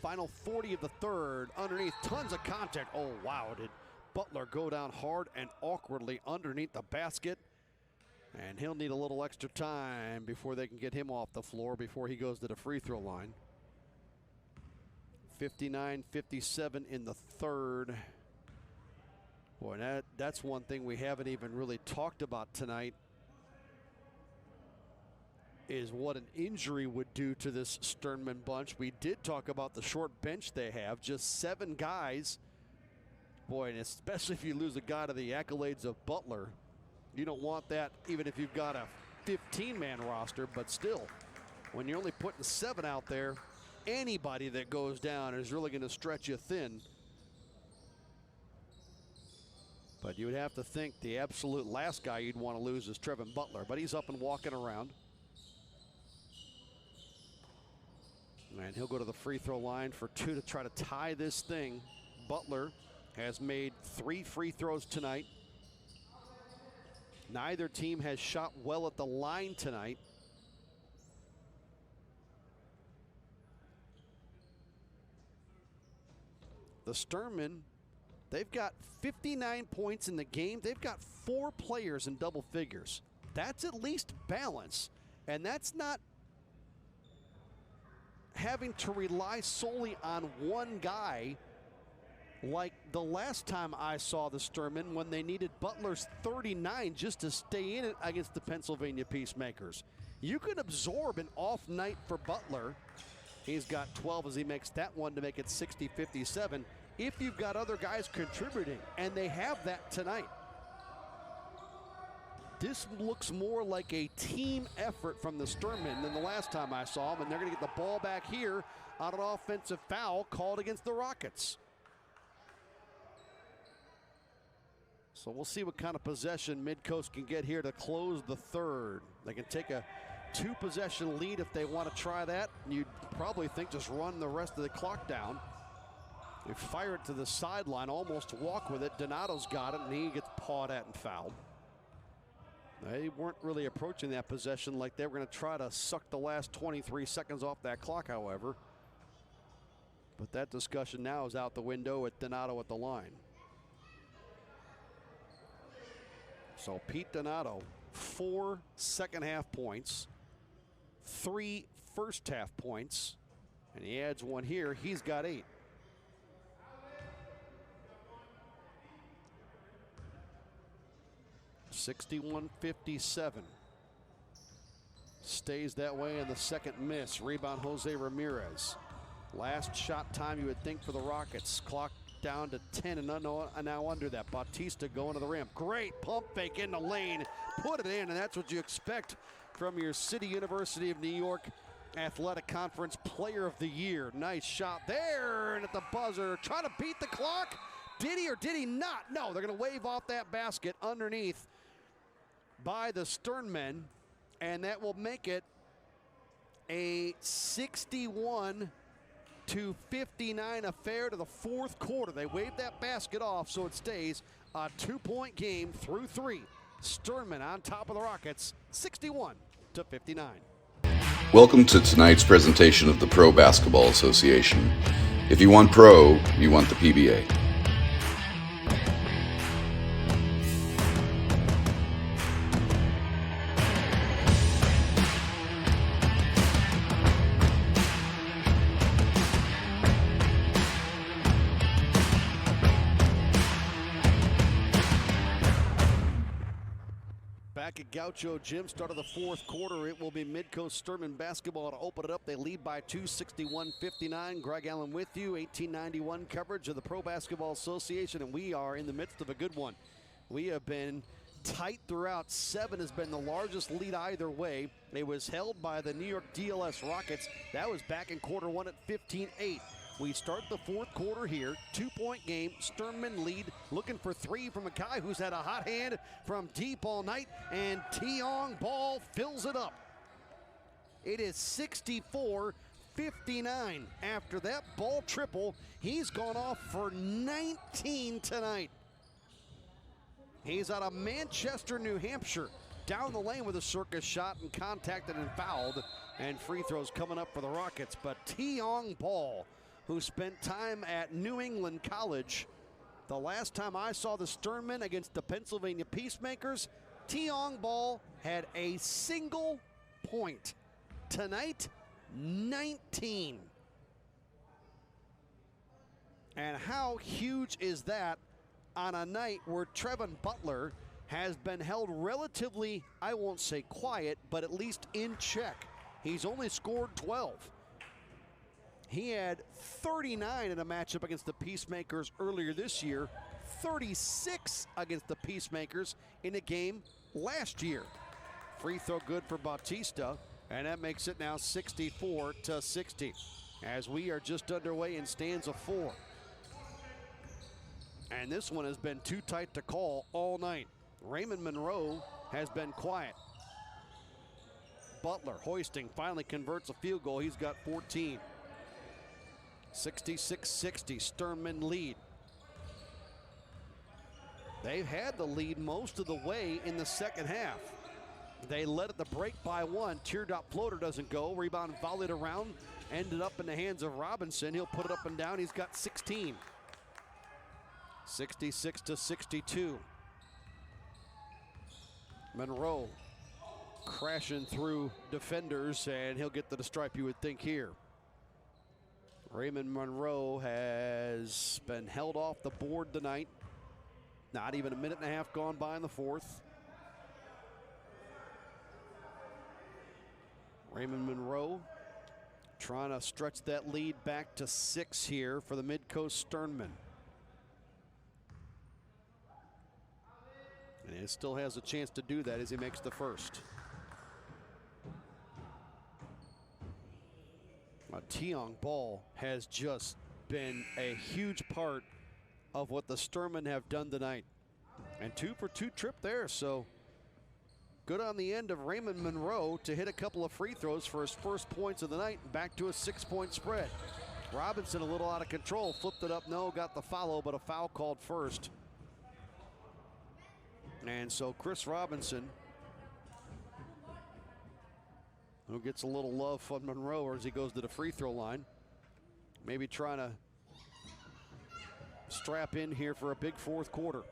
Final 40 of the third. Underneath, tons of contact. Oh, wow. Did Butler go down hard and awkwardly underneath the basket? And he'll need a little extra time before they can get him off the floor before he goes to the free throw line. 59-57 in the third. Boy, that's one thing we haven't even really talked about tonight, is what an injury would do to this Sternmen bunch. We did talk about the short bench they have, just 7 guys. Boy, and especially if you lose a guy to the accolades of Butler, you don't want that even if you've got a 15-man roster, but still, when you're only putting 7 out there, anybody that goes down is really going to stretch you thin. But you would have to think the absolute last guy you'd want to lose is Trevin Butler, but he's up and walking around. And he'll go to the free throw line for 2 to try to tie this thing. Butler has made 3 free throws tonight. Neither team has shot well at the line tonight. The Sternmen, they've got 59 points in the game. They've got 4 players in double figures. That's at least balance. And that's not having to rely solely on one guy like the last time I saw the Sternmen when they needed Butler's 39 just to stay in it against the Pennsylvania Peacemakers. You can absorb an off night for Butler. He's got 12 as he makes that one to make it 60-57. If you've got other guys contributing, and they have that tonight. This looks more like a team effort from the Sternmen than the last time I saw them, and they're going to get the ball back here on an offensive foul called against the Rockets. So we'll see what kind of possession Midcoast can get here to close the third. They can take a 2-possession lead if they want to try that. You'd probably think just run the rest of the clock down. They fire it to the sideline, almost walk with it. Donato's got it, and he gets pawed at and fouled. They weren't really approaching that possession like they were going to try to suck the last 23 seconds off that clock, however. But that discussion now is out the window with Donato at the line. So Pete Donato, 4 second-half points, 3 first-half points, and he adds 1 here. He's got 8. (61-57). Stays that way in the second miss. Rebound Jose Ramirez. Last shot time you would think for the Rockets. Clock down to 10 and now under that. Bautista going to the rim. Great pump fake in the lane. Put it in, and that's what you expect from your City University of New York Athletic Conference Player of the Year. Nice shot there, and at the buzzer, trying to beat the clock. Did he or did he not? No, they're going to wave off that basket underneath by the Sternmen, and that will make it a 61-59 affair to the fourth quarter. They wave that basket off, so it stays a 2-point game through 3. Sternmen on top of the Rockets, 61-59. Welcome to tonight's presentation of the Pro Basketball Association. If you want pro, you want the PBA. back at Gaucho Gym, start of the fourth quarter. It will be Midcoast Sternmen basketball to open it up. They lead by 2, 61-59. Greg Allen with you, 1891 coverage of the Pro Basketball Association, and we are in the midst of a good one. We have been tight throughout. 7 has been the largest lead either way. It was held by the New York DLS Rockets. That was back in quarter 1 at 15-8. We start the fourth quarter here, 2-point game. Sternmen lead, looking for 3 from a guy who's had a hot hand from deep all night, and Tiong Ball fills it up. It is 64-59. After that ball triple, he's gone off for 19 tonight. He's out of Manchester, New Hampshire. Down the lane with a circus shot and contacted and fouled, and free throws coming up for the Rockets. But Tiong Ball, who spent time at New England College. The last time I saw the Sternmen against the Pennsylvania Peacemakers, Tiong Ball had a single point. Tonight, 19. And how huge is that on a night where Trevin Butler has been held relatively, I won't say quiet, but at least in check. He's only scored 12. He had 39 in a matchup against the Peacemakers earlier this year, 36 against the Peacemakers in a game last year. Free throw good for Bautista, and that makes it now 64-60 as we are just underway in stanza 4. And this one has been too tight to call all night. Raymond Monroe has been quiet. Butler hoisting, finally converts a field goal. He's got 14. 66-60, Sternmen lead. They've had the lead most of the way in the second half. They led at the break by 1. Teardrop floater doesn't go. Rebound volleyed around, ended up in the hands of Robinson. He'll put it up and down. He's got 16. 66-62. Monroe crashing through defenders, and he'll get to the stripe, you would think, here. Raymond Monroe has been held off the board tonight. Not even a minute and a half gone by in the fourth. Raymond Monroe trying to stretch that lead back to 6 here for the Midcoast Sternmen. And he still has a chance to do that as he makes the first. Tiong Ball has just been a huge part of what the Sternmen have done tonight. And 2 for 2 trip there, so good on the end of Raymond Monroe to hit a couple of free throws for his first points of the night, back to a 6-point spread. Robinson a little out of control, flipped it up, no, got the follow, but a foul called first. And so Chris Robinson, who gets a little love from Monroe as he goes to the free throw line. Maybe trying to strap in here for a big fourth quarter.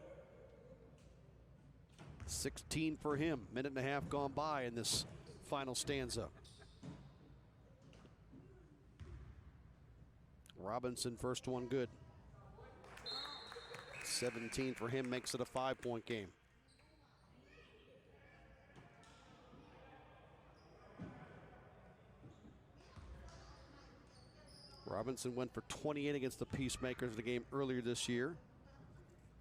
16 for him. Minute and a half gone by in this final stanza. Robinson, first one good. 17 for him, makes it a 5-point game. Robinson went for 28 against the Peacemakers in the game earlier this year.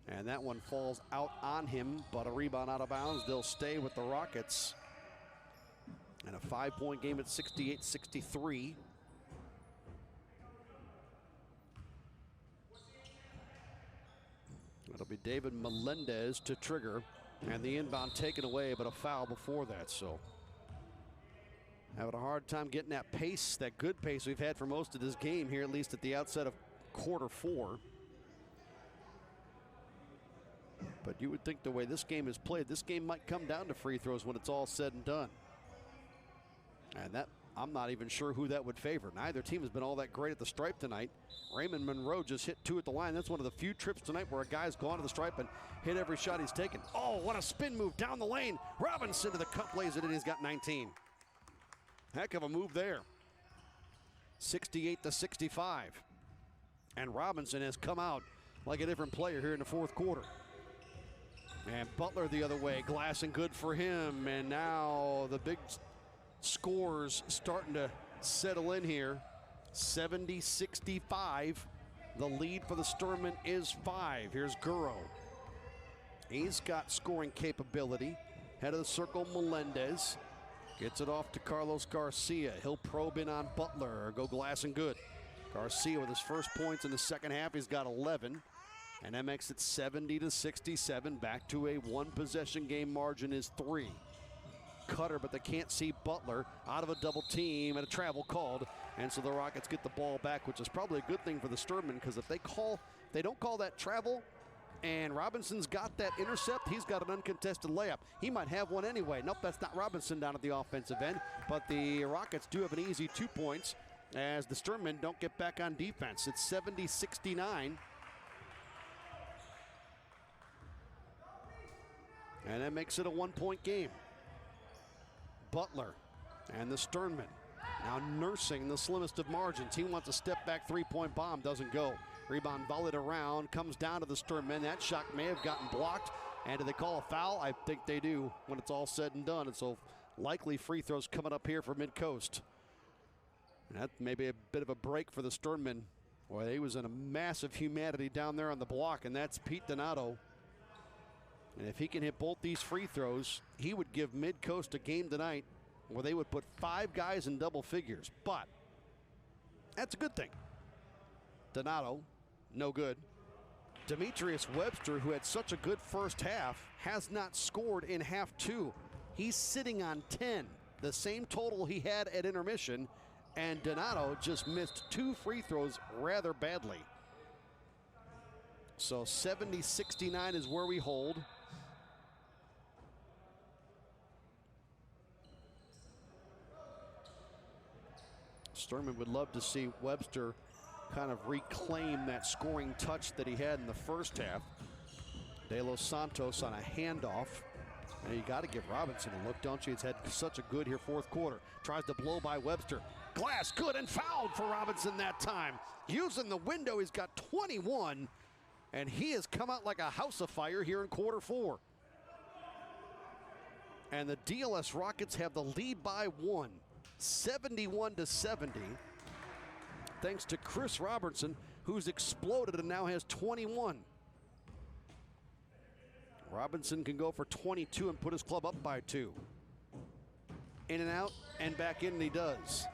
And that one falls out on him, but a rebound out of bounds. They'll stay with the Rockets. And a 5-point game at 68-63. It'll be David Melendez to trigger. And the inbound taken away, but a foul before that, so. Having a hard time getting that pace, that good pace we've had for most of this game here, at least at the outset of quarter 4. But you would think the way this game is played, this game might come down to free throws when it's all said and done. And that, I'm not even sure who that would favor. Neither team has been all that great at the stripe tonight. Raymond Monroe just hit 2 at the line. That's one of the few trips tonight where a guy's gone to the stripe and hit every shot he's taken. Oh, what a spin move down the lane. Robinson to the cup, lays it in. He's got 19. Heck of a move there. 68-65. And Robinson has come out like a different player here in the fourth quarter. And Butler the other way, glass and good for him. And now the big scores starting to settle in here. 70-65. The lead for the Sternmen is 5. Here's Guro. He's got scoring capability. Head of the circle, Melendez. Gets it off to Carlos Garcia. He'll probe in on Butler or go glass and good. Garcia with his first points in the second half. He's got 11. And that makes it 70-67. Back to a one-possession game margin is 3. Cutter, but they can't see Butler. Out of a double team and a travel called. And so the Rockets get the ball back, which is probably a good thing for the Sternmen, because if they don't call that travel, and Robinson's got that intercept, he's got an uncontested layup. He might have one anyway. Nope, that's not Robinson down at the offensive end. But the Rockets do have an easy 2 points as the Sternmen don't get back on defense. It's 70-69. And that makes it a 1-point game. Butler and the Sternmen now nursing the slimmest of margins. He wants a step back three-point bomb, doesn't go. Rebound volleyed around, comes down to the Sternmen. That shot may have gotten blocked. And do they call a foul? I think they do when it's all said and done. And so likely free throws coming up here for Midcoast. And that may be a bit of a break for the Sternmen. Boy, he was in a massive humanity down there on the block, and that's Pete Donato. And if he can hit both these free throws, he would give Midcoast a game tonight where they would put 5 guys in double figures. But that's a good thing. Donato, no good. Demetrius Webster, who had such a good first half, has not scored in half 2. He's sitting on 10, the same total he had at intermission, and Donato just missed 2 free throws rather badly. So 70-69 is where we hold. Sternmen would love to see Webster kind of reclaim that scoring touch that he had in the first half. De Los Santos on a handoff. And you got to give Robinson a look, don't you? It's had such a good here fourth quarter. Tries to blow by Webster. Glass good and fouled for Robinson that time. Using the window, he's got 21. And he has come out like a house of fire here in quarter 4. And the DLS Rockets have the lead by 1. 71-70. Thanks to Chris Robertson, who's exploded and now has 21. Robinson can go for 22 and put his club up by 2. In and out and back in, and he does.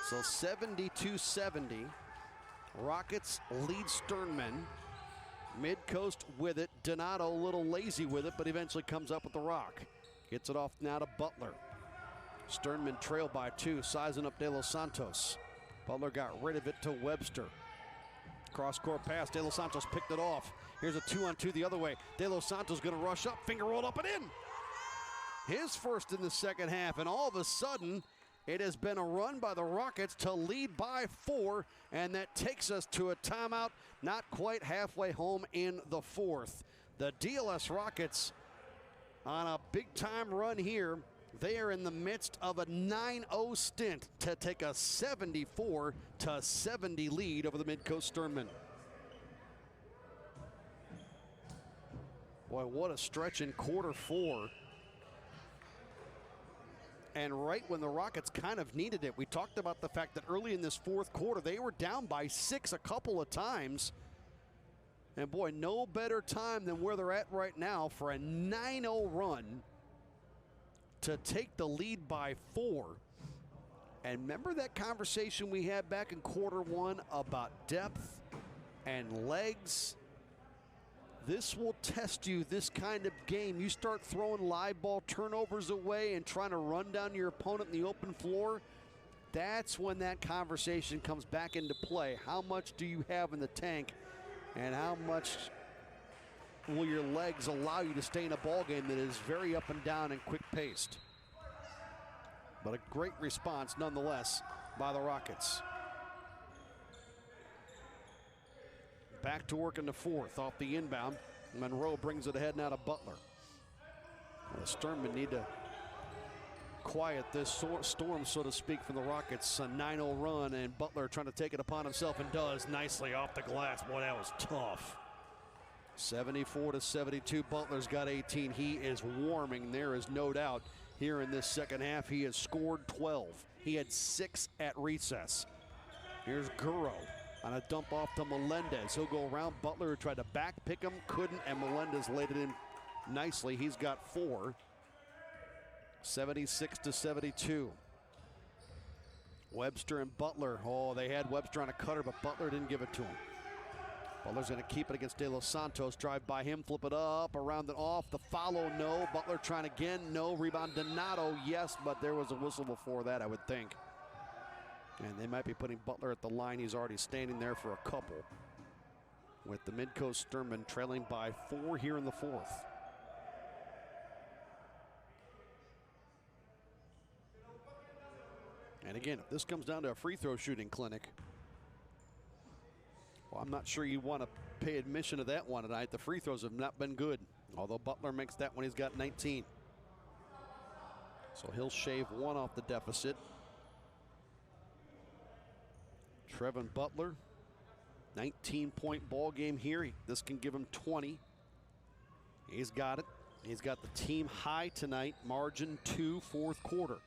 So 72-70. Rockets lead Sternmen. Midcoast with it. Donato a little lazy with it, but eventually comes up with the rock. Gets it off now to Butler. Sternmen trail by 2, sizing up De Los Santos. Butler got rid of it to Webster. Cross-court pass, De Los Santos picked it off. Here's a 2-on-2 the other way. De Los Santos gonna rush up, finger rolled up and in. His first in the second half, and all of a sudden, it has been a run by the Rockets to lead by 4, and that takes us to a timeout, not quite halfway home in the fourth. The DLS Rockets on a big-time run here. They are in the midst of a 9-0 stint to take a 74-70 lead over the Midcoast Sternmen. Boy, what a stretch in quarter 4. And right when the Rockets kind of needed it, we talked about the fact that early in this fourth quarter, they were down by 6 a couple of times. And boy, no better time than where they're at right now for a 9-0 run to take the lead by 4. And remember that conversation we had back in quarter 1 about depth and legs? This will test you, this kind of game. You start throwing live ball turnovers away and trying to run down your opponent in the open floor. That's when that conversation comes back into play. How much do you have in the tank, and how much will your legs allow you to stay in a ball game that is very up and down and quick paced? But a great response nonetheless by the Rockets. Back to work in the fourth off the inbound. Monroe brings it ahead now to Butler. Well, the Sternmen need to quiet this storm, so to speak, from the Rockets. A 9-0 run, and Butler trying to take it upon himself, and does nicely off the glass. Boy, that was tough. 74-72. Butler's got 18. He is warming. There is no doubt here in this second half. He has scored 12. He had 6 at recess. Here's Guro on a dump off to Melendez. He'll go around. Butler tried to back pick him, couldn't, and Melendez laid it in nicely. He's got 4. 76-72. Webster and Butler. Oh, they had Webster on a cutter, but Butler didn't give it to him. Butler's going to keep it against De Los Santos. Drive by him, flip it up, around and off. The follow, no. Butler trying again, no. Rebound, Donato, yes, but there was a whistle before that, I would think. And they might be putting Butler at the line. He's already standing there for a couple. With the Midcoast Sternmen trailing by 4 here in the fourth. And again, if this comes down to a free throw shooting clinic, well, I'm not sure you want to pay admission to that one tonight. The free throws have not been good, although Butler makes that one. He's got 19. So he'll shave 1 off the deficit. Trevin Butler, 19-point ball game here. This can give him 20. He's got it. He's got the team high tonight, margin 2, fourth quarter.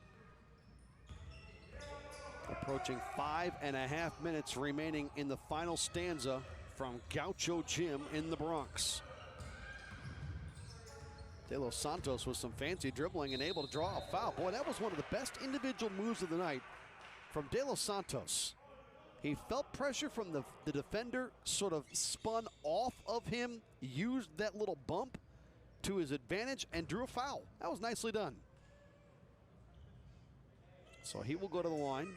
Approaching 5.5 minutes remaining in the final stanza from Gaucho Gym in the Bronx. De Los Santos with some fancy dribbling and able to draw a foul. Boy, that was one of the best individual moves of the night from De Los Santos. He felt pressure from the defender, sort of spun off of him, used that little bump to his advantage, and drew a foul. That was nicely done. So he will go to the line.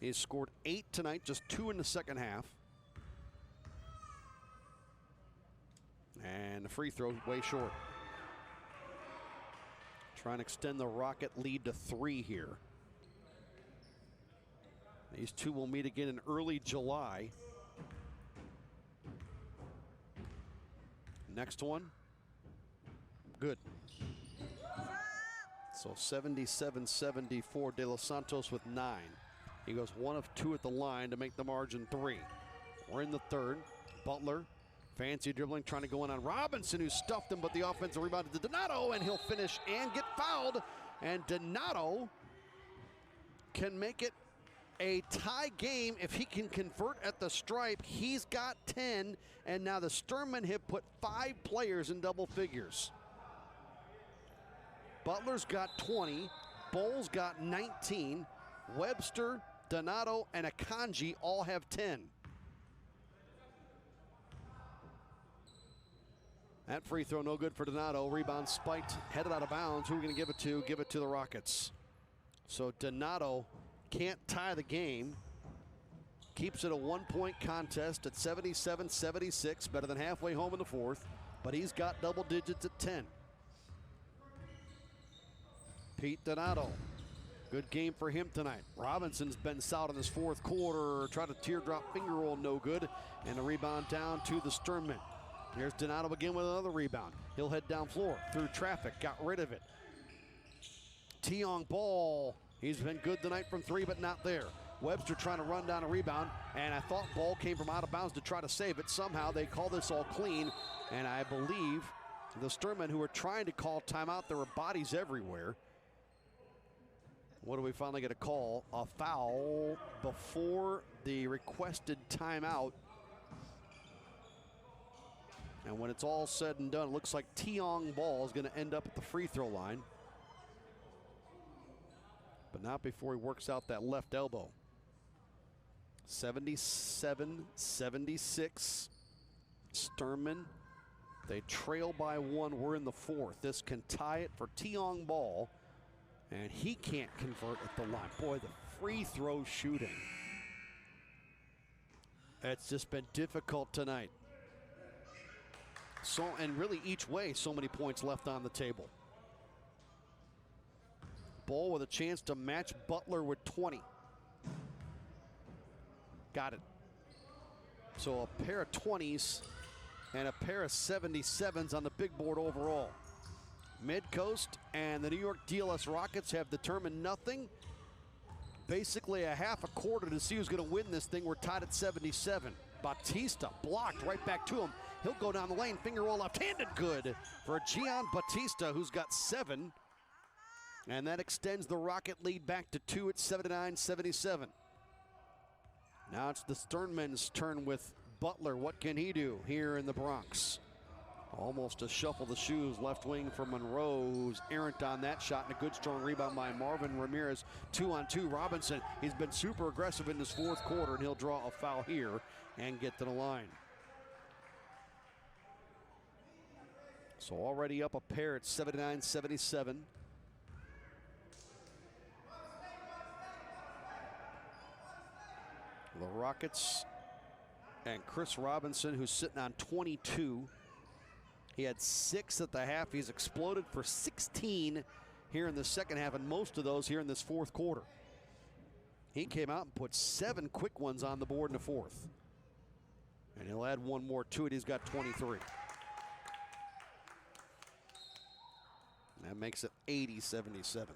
He's scored 8 tonight, just 2 in the second half. And the free throw way short. Trying to extend the Rocket lead to 3 here. These two will meet again in early July. Next one, good. So 77-74, De Los Santos with 9. He goes 1 of 2 at the line to make the margin 3. We're in the third. Butler, fancy dribbling, trying to go in on Robinson, who stuffed him, but the offensive rebound to Donato, and he'll finish and get fouled. And Donato can make it a tie game if he can convert at the stripe. He's got 10, and now the Sternmen have put 5 players in double figures. Butler's got 20, Bowles got 19, Webster, Donato, and Akanji all have 10. That free throw no good for Donato. Rebound spiked, headed out of bounds. Who are we going to give it to? Give it to the Rockets. So Donato can't tie the game. Keeps it a 1-point contest at 77-76, better than halfway home in the fourth, but he's got double digits at 10. Pete Donato, good game for him tonight. Robinson's been solid in this fourth quarter. Tried a teardrop finger roll, no good. And a rebound down to the Sternmen. Here's Donato again with another rebound. He'll head down floor through traffic, got rid of it. Tiong Ball, he's been good tonight from 3, but not there. Webster trying to run down a rebound, and I thought ball came from out of bounds to try to save it. Somehow they call this all clean, and I believe the Sternmen, who were trying to call timeout, there were bodies everywhere. What do we finally get a call? A foul before the requested timeout. And when it's all said and done, it looks like Tiong Ball is going to end up at the free throw line. But not before he works out that left elbow. 77-76. Sternmen, they trail by 1. We're in the fourth. This can tie it for Tiong Ball. And he can't convert at the line. Boy, the free throw shooting. It's just been difficult tonight. So, and really each way, so many points left on the table. Ball with a chance to match Butler with 20. Got it. So a pair of 20s and a pair of 77s on the big board overall. Midcoast and the New York DLS Rockets have determined nothing. Basically a half a quarter to see who's going to win this thing. We're tied at 77. Bautista blocked right back to him. He'll go down the lane, finger roll left-handed, good for Gian Batista, who's got 7. And that extends the Rocket lead back to 2 at 79-77. Now it's the Sternmen's turn with Butler. What can he do here in the Bronx? Almost a shuffle the shoes, left wing for Monroe, who's errant on that shot, and a good strong rebound by Marvin Ramirez. 2-on-2, Robinson. He's been super aggressive in this fourth quarter, and he'll draw a foul here and get to the line. So already up a pair at 79-77. The Rockets and Chris Robinson, who's sitting on 22. He had 6 at the half. He's exploded for 16 here in the second half, and most of those here in this fourth quarter. He came out and put 7 quick ones on the board in the fourth. And he'll add one more to it. He's got 23. That makes it 80-77. And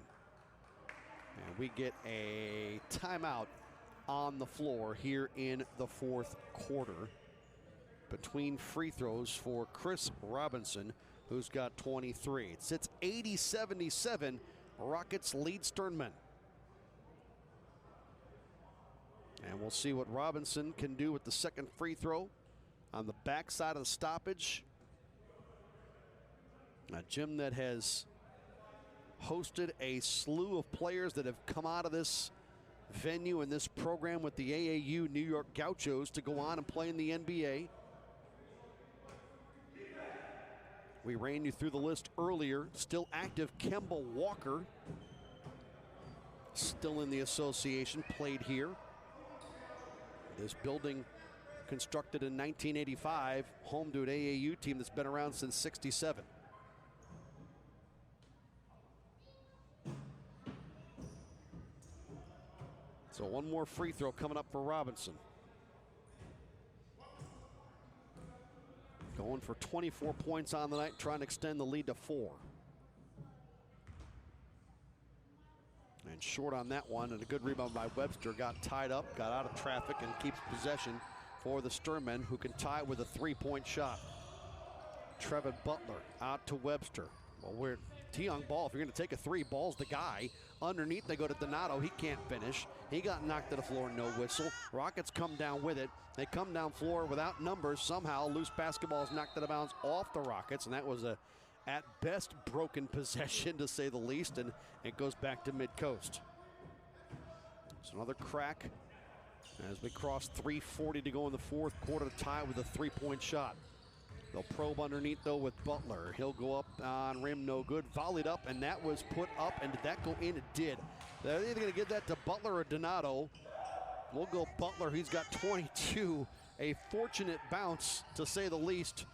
we get a timeout on the floor here in the fourth quarter between free throws for Chris Robinson, who's got 23. It sits 80-77. Rockets lead Sternmen. And we'll see what Robinson can do with the second free throw on the backside of the stoppage. A gym that has hosted a slew of players that have come out of this venue and this program with the AAU New York Gauchos to go on and play in the NBA. We ran you through the list earlier. Still active, Kemba Walker, still in the association, played here. This building constructed in 1985, home to an AAU team that's been around since '67. So one more free throw coming up for Robinson. Going for 24 points on the night, trying to extend the lead to 4. And short on that one, and a good rebound by Webster. Got tied up, got out of traffic, and keeps possession for the Sternmen, who can tie with a 3-point shot. Trevin Butler out to Webster. Well, we're T-Young ball. If you're going to take a 3, ball's the guy. Underneath, they go to Donato. He can't finish. He got knocked to the floor, no whistle. Rockets come down with it. They come down floor without numbers. Somehow, loose basketball is knocked out of bounds off the Rockets, and that was a, at best, broken possession, to say the least, and it goes back to Midcoast. So another crack as we cross 3:40 to go in the fourth quarter to tie with a 3-point shot. They'll probe underneath, though, with Butler. He'll go up on rim, no good. Volleyed up, and that was put up, and did that go in? It did. They're either going to give that to Butler or Donato. We'll go Butler. He's got 22. A fortunate bounce, to say the least,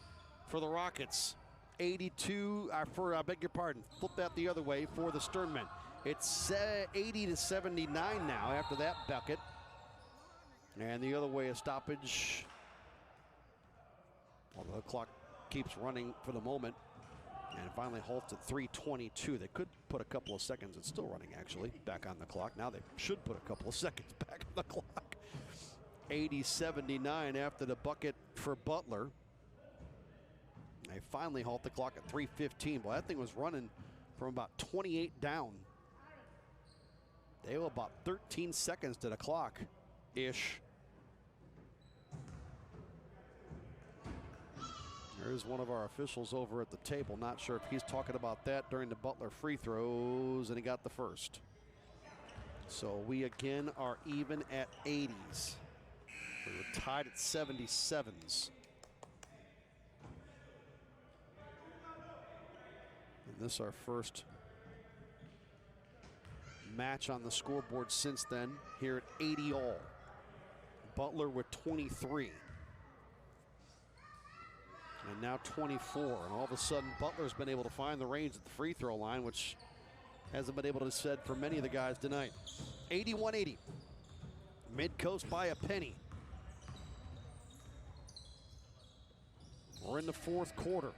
for the Rockets. 82, I beg your pardon, flip that the other way for the Sternmen. It's 80-79 now after that bucket. And the other way, a stoppage. Although the clock keeps running for the moment, and it finally halts at 3:22. They could put a couple of seconds, it's still running actually, back on the clock. Now they should put a couple of seconds back on the clock. 80-79 after the bucket for Butler. They finally halt the clock at 3:15. Well, that thing was running from about 28 down. They were about 13 seconds to the clock-ish. There's one of our officials over at the table. Not sure if he's talking about that during the Butler free throws, and he got the first. So we again are even at 80s. We were tied at 77s. And this is our first match on the scoreboard since then, here at 80 all. Butler with 23. And now 24, and all of a sudden Butler's been able to find the range at the free throw line, which hasn't been able to said for many of the guys tonight. 81-80, Midcoast by a penny. We're in the fourth quarter.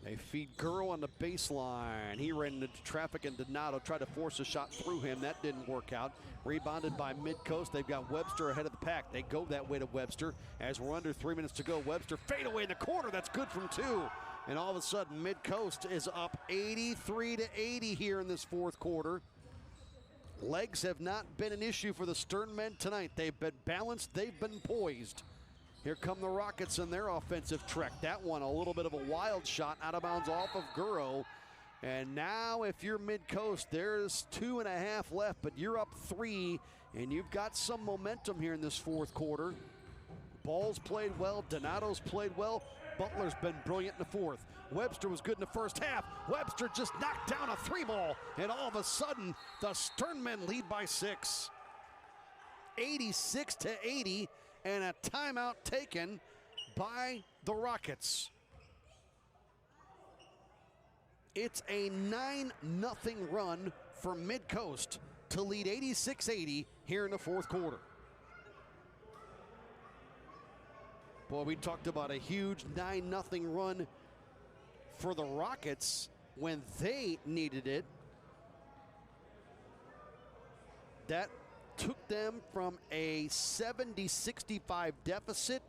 They feed Gurl on the baseline. He ran into traffic, and Donato tried to force a shot through him. That didn't work out. Rebounded by Midcoast. They've got Webster ahead of the pack. They go that way to Webster. As we're under 3 minutes to go, Webster fade away in the corner. That's good from 2. And all of a sudden, Midcoast is up 83-80 here in this fourth quarter. Legs have not been an issue for the Sternmen tonight. They've been balanced. They've been poised. Here come the Rockets in their offensive trek. That one, a little bit of a wild shot out of bounds off of Gurro. And now if you're Midcoast, there's 2.5 left, but you're up 3, and you've got some momentum here in this fourth quarter. Ball's played well. Donato's played well. Butler's been brilliant in the fourth. Webster was good in the first half. Webster just knocked down a 3-ball, and all of a sudden, the Sternmen lead by 6. 86-80. And a timeout taken by the Rockets. It's a 9-0 run for Midcoast to lead 86-80 here in the fourth quarter. Boy, we talked about a huge 9-0 run for the Rockets when they needed it. That took them from a 70-65 deficit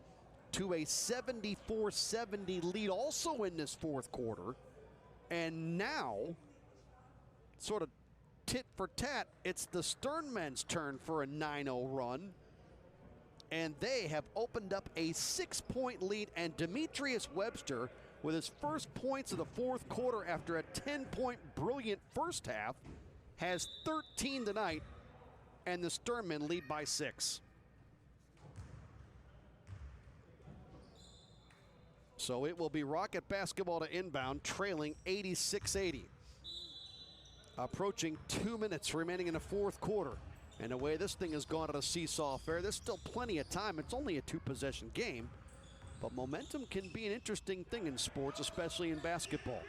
to a 74-70 lead also in this fourth quarter. And now, sort of tit for tat, it's the Sternmen's turn for a 9-0 run. And they have opened up a 6-point lead, and Demetrius Webster, with his first points of the fourth quarter after a 10-point brilliant first half, has 13 tonight. And the Sternmen lead by 6. So it will be Rocket basketball to inbound, trailing 86-80. Approaching 2 minutes remaining in the fourth quarter. And the way this thing has gone at a seesaw affair, there's still plenty of time. It's only a 2-possession game. But momentum can be an interesting thing in sports, especially in basketball.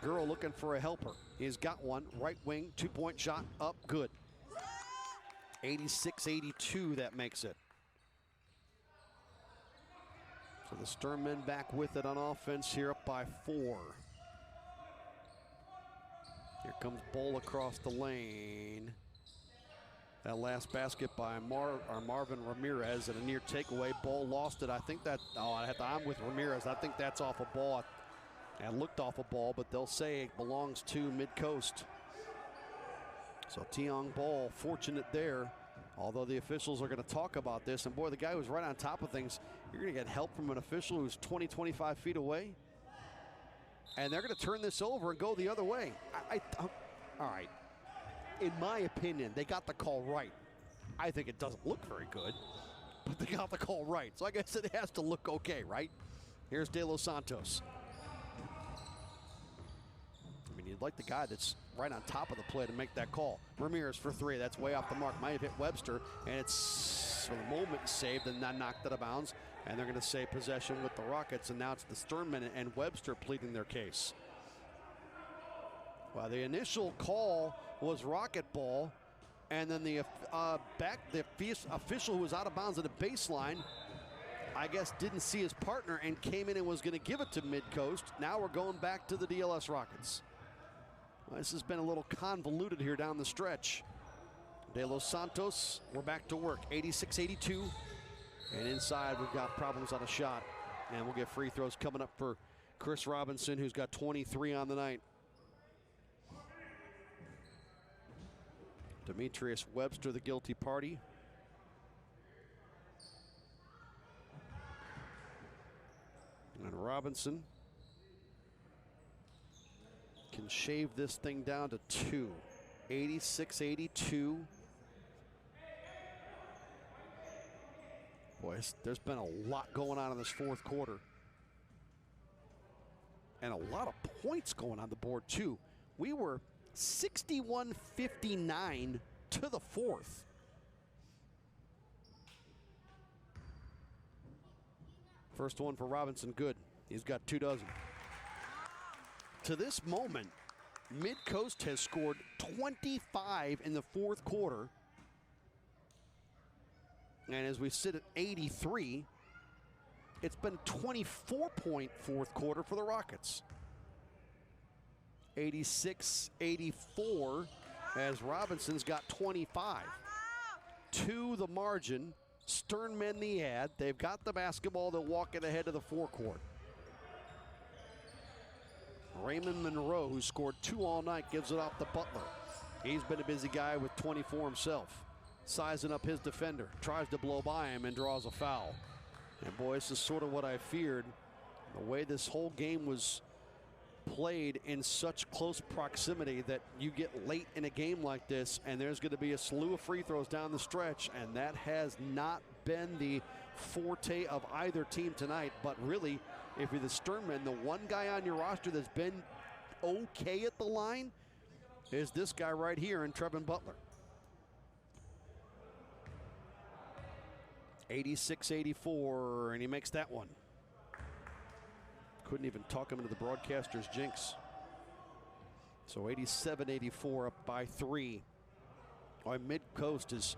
Girl looking for a helper. He's got one. Right wing, 2-point shot, up, good. 86-82, that makes it. So the Sternmen back with it on offense here, up by 4. Here comes Bull across the lane. That last basket by Marvin Ramirez and a near takeaway. Bull lost it. I think that, I'm with Ramirez. I think that's off a ball. It looked off a ball, but they'll say it belongs to Midcoast. So Tiong Ball, fortunate there, although the officials are going to talk about this. And boy, the guy who's right on top of things, you're going to get help from an official who's 20, 25 feet away. And they're going to turn this over and go the other way. All right. In my opinion, they got the call right. I think it doesn't look very good, but they got the call right. So I guess it has to look okay, right? Here's De Los Santos. I mean, you'd like the guy that's right on top of the play to make that call. Ramirez for 3. That's way off the mark. Might have hit Webster, and it's for the moment saved and not knocked out of bounds. And they're going to say possession with the Rockets, and now it's the Sternmen and Webster pleading their case. Well, the initial call was Rocket ball, and then the official who was out of bounds at the baseline, I guess didn't see his partner and came in and was going to give it to Midcoast. Now we're going back to the DLS Rockets. Well, this has been a little convoluted here down the stretch. De Los Santos, we're back to work, 86-82. And inside, we've got problems on a shot. And we'll get free throws coming up for Chris Robinson, who's got 23 on the night. Demetrius Webster, the guilty party. And Robinson can shave this thing down to 2. 86-82. Boys, there's been a lot going on in this fourth quarter. And a lot of points going on the board, too. We were 61-59 to the fourth. First one for Robinson, good. He's got 2 dozen. To this moment, Midcoast has scored 25 in the fourth quarter. And as we sit at 83, it's been a 24-point fourth quarter for the Rockets. 86-84 as Robinson's got 25. To the margin, Sternmen the ad. They've got the basketball. They'll walk it ahead to the forecourt. Raymond Monroe, who scored 2 all night, gives it off to Butler. He's been a busy guy with 24 himself. Sizing up his defender, tries to blow by him and draws a foul. And boy, this is sort of what I feared. The way this whole game was played in such close proximity that you get late in a game like this and there's going to be a slew of free throws down the stretch, and that has not been the forte of either team tonight. But really, if you're the Sternmen, the one guy on your roster that's been okay at the line is this guy right here in Trevin Butler. 86-84, and he makes that one. Couldn't even talk him into the broadcaster's jinx. So 87-84, up by 3. Boy, Midcoast has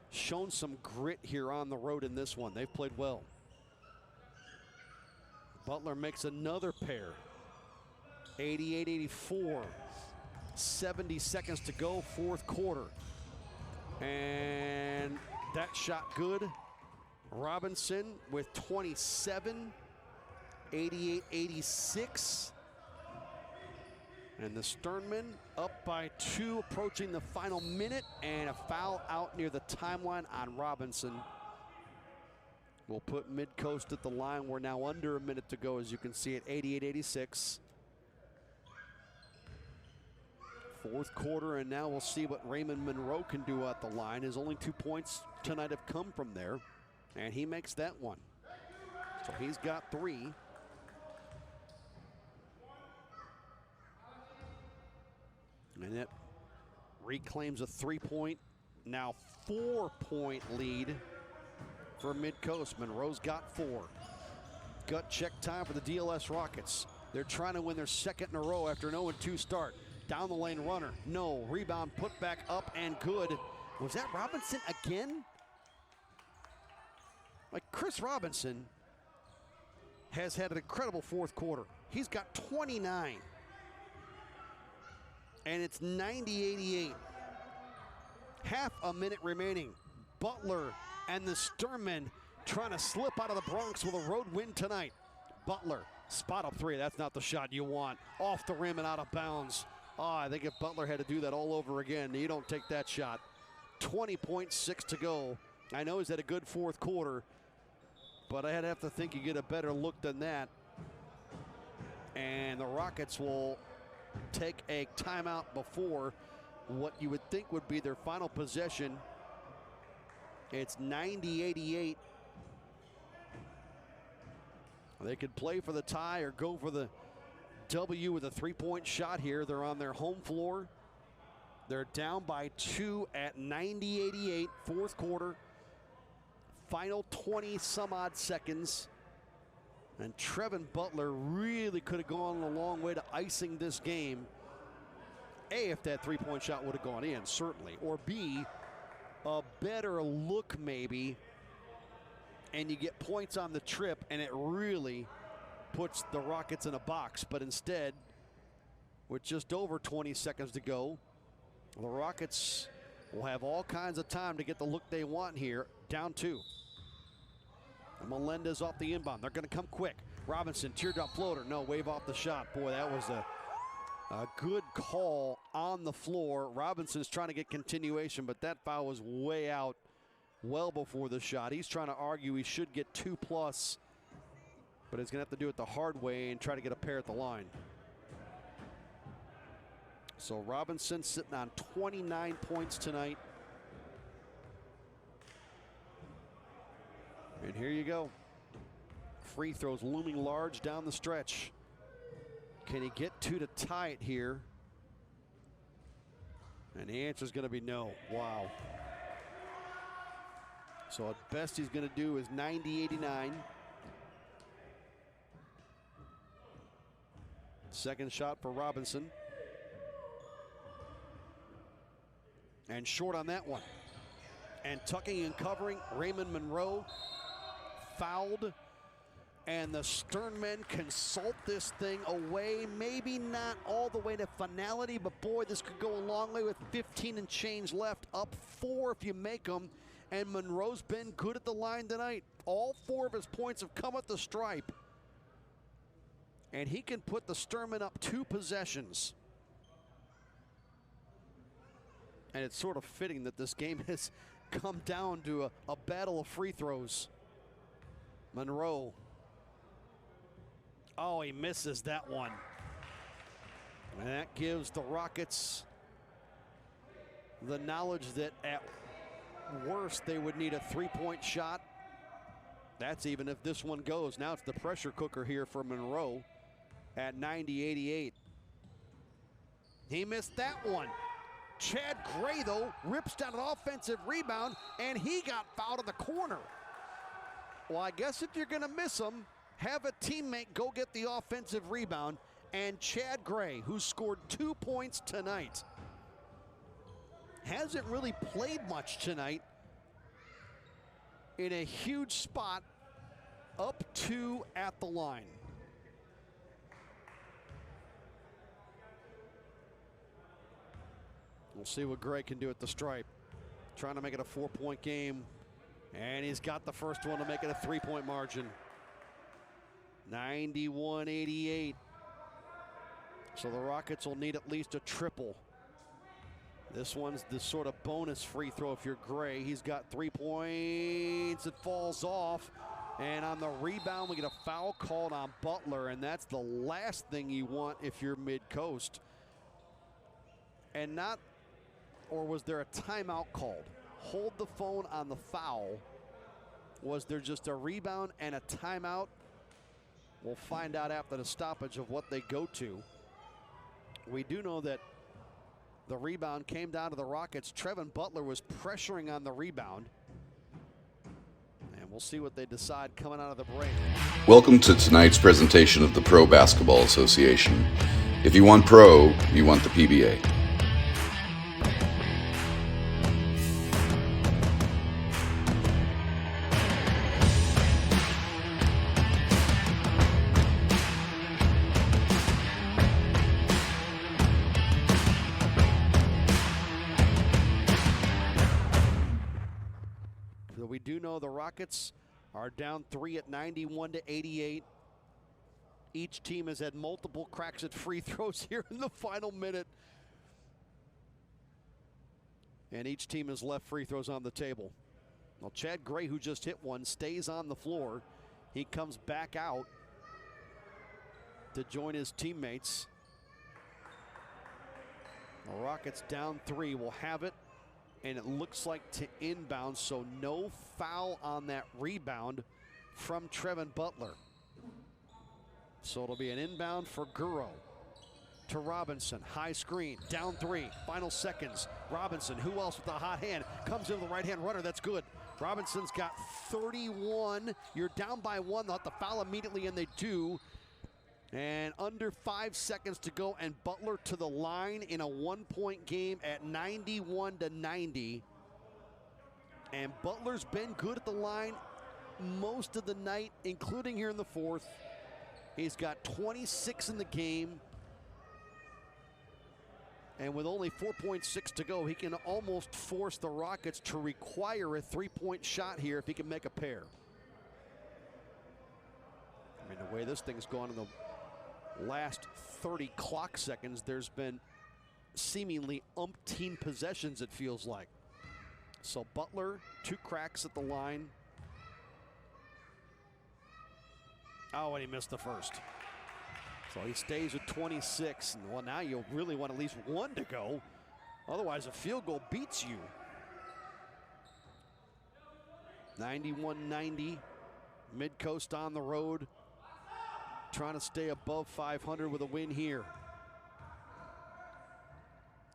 shown some grit here on the road in this one. They've played well. Butler makes another pair. 88-84. 70 seconds to go, fourth quarter. And that shot good. Robinson with 27. 88-86. And the Sternmen up by 2, approaching the final minute, and a foul out near the timeline on Robinson. We'll put Midcoast at the line. We're now under a minute to go, as you can see, at 88-86. Fourth quarter, and now we'll see what Raymond Monroe can do at the line. His only 2 points tonight have come from there, and he makes that one. So he's got 3. And it reclaims a 3-point, now 4-point lead for Midcoast. Monroe's got 4. Gut check time for the DLS Rockets. They're trying to win their second in a row after an 0-2 start. Down the lane runner, no. Rebound put back up and good. Was that Robinson again? Like, Chris Robinson has had an incredible fourth quarter. He's got 29. And it's 90-88. Half a minute remaining. Butler and the Sternmen trying to slip out of the Bronx with a road win tonight. Butler, spot up 3. That's not the shot you want. Off the rim and out of bounds. I think if Butler had to do that all over again, you don't take that shot. 20.6 to go. I know he's had a good fourth quarter, but I'd have to think you get a better look than that. And the Rockets will take a timeout before what you would think would be their final possession. It's 90-88. They could play for the tie or go for the W with a 3-point shot here. They're on their home floor. They're down by 2 at 90-88, fourth quarter. Final 20-some-odd seconds. And Trevin Butler really could have gone a long way to icing this game. A, if that 3-point shot would have gone in, certainly. Or B, a better look maybe, and you get points on the trip, and it really puts the Rockets in a box. But instead, with just over 20 seconds to go, the Rockets will have all kinds of time to get the look they want here, down 2. And Melendez off the inbound. They're going to come quick. Robinson, teardrop floater. No, wave off the shot. Boy, that was a good call on the floor. Robinson's trying to get continuation, but that foul was way out well before the shot. He's trying to argue he should get 2+, but he's going to have to do it the hard way and try to get a pair at the line. So Robinson sitting on 29 points tonight. And here you go. Free throws looming large down the stretch. Can he get 2 to tie it here? And the answer is going to be no. Wow. So at best he's going to do is 90-89. Second shot for Robinson. And short on that one. And tucking and covering, Raymond Monroe fouled And the Sternmen consult this thing away. Maybe not all the way to finality, but boy, this could go a long way with 15 and change left. Up 4 if you make them. And Monroe's been good at the line tonight. All 4 of his points have come at the stripe. And he can put the Sternmen up 2 possessions. And it's sort of fitting that this game has come down to a battle of free throws. Monroe. Oh, he misses that one. And that gives the Rockets the knowledge that at worst they would need a 3-point shot. That's even if this one goes. Now it's the pressure cooker here for Monroe at 90-88. He missed that one. Chad Gray, though, rips down an offensive rebound, and he got fouled in the corner. Well, I guess if you're going to miss him, have a teammate go get the offensive rebound. And Chad Gray, who scored 2 points tonight, hasn't really played much tonight, in a huge spot, up 2 at the line. We'll see what Gray can do at the stripe. Trying to make it a 4-point game. And he's got the first one to make it a 3-point margin. 91-88. So the Rockets will need at least a triple. This one's the sort of bonus free throw if you're Gray. He's got 3 points. It falls off. And on the rebound, we get a foul called on Butler. And that's the last thing you want if you're Midcoast. And not, or was there a timeout called? Hold the phone on the foul. Was there just a rebound and a timeout? We'll find out after the stoppage of what they go to. We do know that the rebound came down to the Rockets. Trevin Butler was pressuring on the rebound. And we'll see what they decide coming out of the break. Welcome to tonight's presentation of the Pro Basketball Association. If you want pro, you want the PBA. We do know the Rockets are down 3 at 91-88. Each team has had multiple cracks at free throws here in the final minute. And each team has left free throws on the table. Well, Chad Gray, who just hit one, stays on the floor. He comes back out to join his teammates. The Rockets down 3 will have it. And it looks like to inbound, so no foul on that rebound from Trevin Butler. So it'll be an inbound for Guro. To Robinson, high screen, down 3, final seconds. Robinson, who else with a hot hand? Comes in with the right-hand runner, that's good. Robinson's got 31. You're down by 1, they'll have to foul immediately, and they do. And under 5 seconds to go, and Butler to the line in a 1-point game at 91-90. And Butler's been good at the line most of the night, including here in the 4th. He's got 26 in the game. And with only 4.6 to go, he can almost force the Rockets to require a 3-point shot here if he can make a pair. I mean, the way this thing's gone in the last 30 clock seconds, there's been seemingly umpteen possessions, it feels like. So Butler, 2 cracks at the line. Oh, and he missed the first. So he stays with 26. And well, now you'll really want at least 1 to go. Otherwise, a field goal beats you. 91-90. Midcoast on the road, trying to stay above 500 with a win here.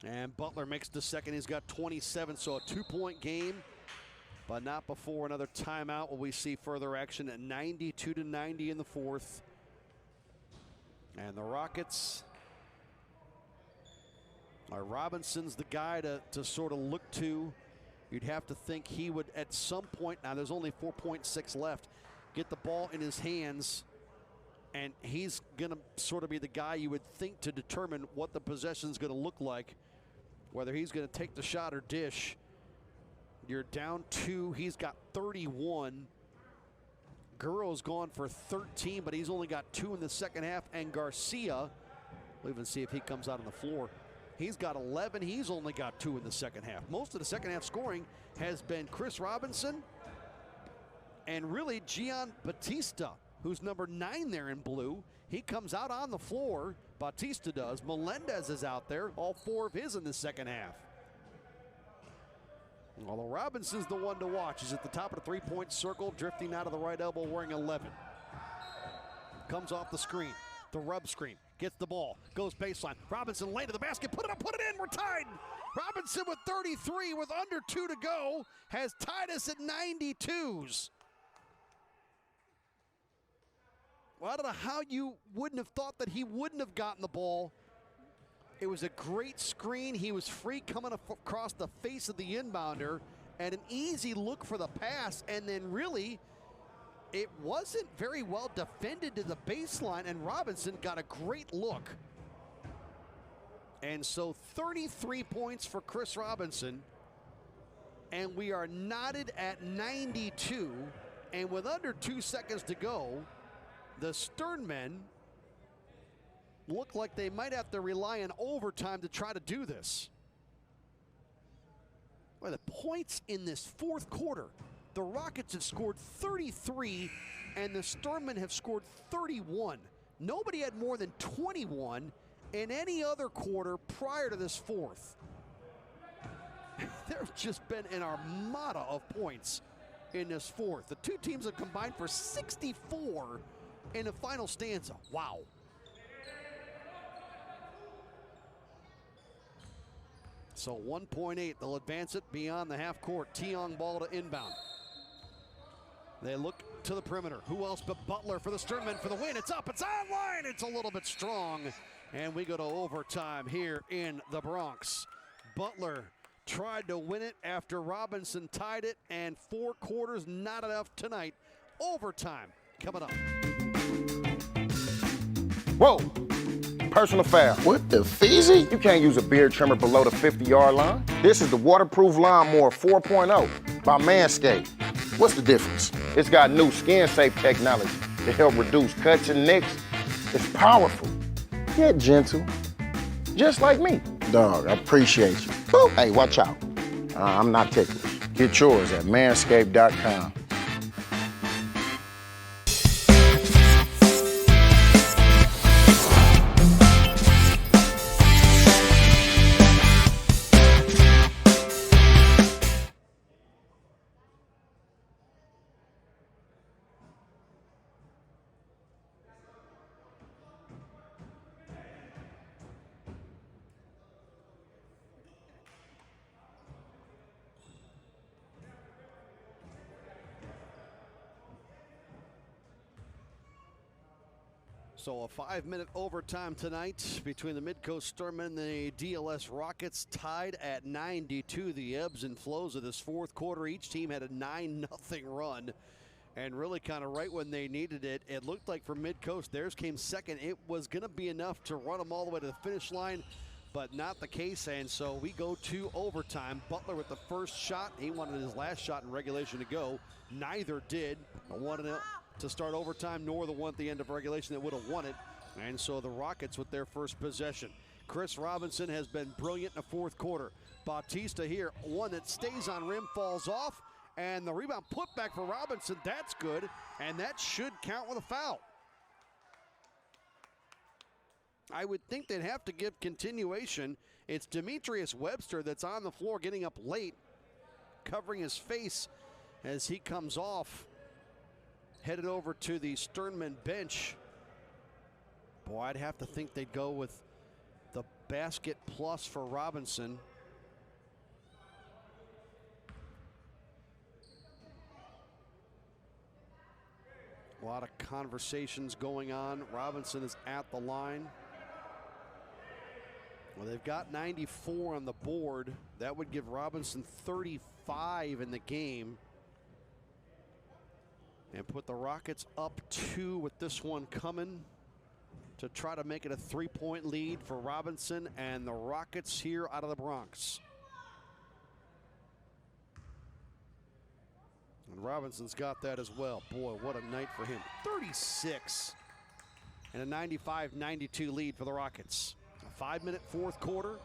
And Butler makes the second. He's got 27, so a 2-point game, but not before another timeout will we see further action at 92-90 in the 4th. And the Rockets, Robinson's the guy to sort of look to. You'd have to think he would at some point, now there's only 4.6 left, get the ball in his hands, and he's going to sort of be the guy you would think to determine what the possession is going to look like, whether he's going to take the shot or dish. You're down 2. He's got 31. Guerrero's gone for 13, but he's only got 2 in the second half. And Garcia, we'll even see if he comes out on the floor. He's got 11. He's only got 2 in the second half. Most of the second half scoring has been Chris Robinson and really Gian Batista, who's number 9 there in blue. He comes out on the floor. Batista does. Melendez is out there. All 4 of his in the second half. Although Robinson's the one to watch. He's at the top of the three-point circle, drifting out of the right elbow, wearing 11. Comes off the screen, the rub screen, gets the ball, goes baseline. Robinson late to the basket, put it up, put it in, we're tied. Robinson with 33 with under 2 to go has tied us at 92s. Well, I don't know how you wouldn't have thought that he wouldn't have gotten the ball. It was a great screen. He was free coming across the face of the inbounder, and an easy look for the pass, and then really it wasn't very well defended to the baseline, and Robinson got a great look. And so 33 points for Chris Robinson, and we are knotted at 92, and with under 2 seconds to go, the Sternmen look like they might have to rely on overtime to try to do this. Well, the points in this fourth quarter, the Rockets have scored 33 and the Sternmen have scored 31. Nobody had more than 21 in any other quarter prior to this fourth. There's just been an armada of points in this fourth. The two teams have combined for 64 in the final stanza. Wow. So 1.8, they'll advance it beyond the half court. Tiong ball to inbound. They look to the perimeter. Who else but Butler for the Sternmen for the win? It's up, it's online. It's a little bit strong. And we go to overtime here in the Bronx. Butler tried to win it after Robinson tied it, and 4 quarters not enough tonight. Overtime coming up. Whoa. Personal foul. What the feezy? You can't use a beard trimmer below the 50-yard line. This is the Waterproof Lawnmower 4.0 by Manscaped. What's the difference? It's got new skin-safe technology to help reduce cuts and nicks. It's powerful, yet gentle, just like me. Dog, I appreciate you. Boop. Hey, watch out. I'm not ticklish. Get yours at manscaped.com. So a 5-minute overtime tonight between the Midcoast Sternmen and the DLS Rockets, tied at 92. The ebbs and flows of this fourth quarter. Each team had a 9-0 run, and really kind of right when they needed it. It looked like for Midcoast, theirs came second. It was going to be enough to run them all the way to the finish line, but not the case, and so we go to overtime. Butler with the first shot. He wanted his last shot in regulation to go. Neither did. Wanted to start overtime, nor the one at the end of regulation that would have won it. And so the Rockets with their first possession. Chris Robinson has been brilliant in the fourth quarter. Batista here, one that stays on rim, falls off, and the rebound put back for Robinson. That's good, and that should count with a foul. I would think they'd have to give continuation. It's Demetrius Webster that's on the floor getting up late, covering his face as he comes off. Headed over to the Sternmen bench. Boy, I'd have to think they'd go with the basket plus for Robinson. A lot of conversations going on. Robinson is at the line. Well, they've got 94 on the board. That would give Robinson 35 in the game. and put the Rockets up 2 with this one coming to try to make it a 3-point lead for Robinson and the Rockets here out of the Bronx. And Robinson's got that as well. Boy, what a night for him. 36 and a 95-92 lead for the Rockets. A 5-minute fourth quarter.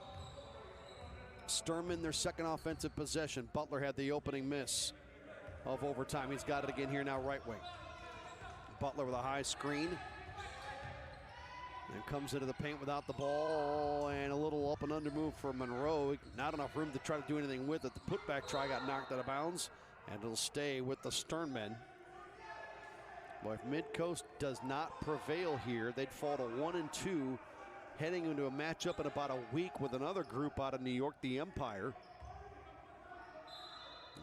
Sternmen, their second offensive possession. Butler had the opening miss of overtime. He's got it again here now, right wing. Butler with a high screen. And comes into the paint without the ball, and a little up and under move for Monroe. Not enough room to try to do anything with it. The putback try got knocked out of bounds, and it'll stay with the Sternmen. Well, if Midcoast does not prevail here, they'd fall to 1-2, heading into a matchup in about a week with another group out of New York, the Empire.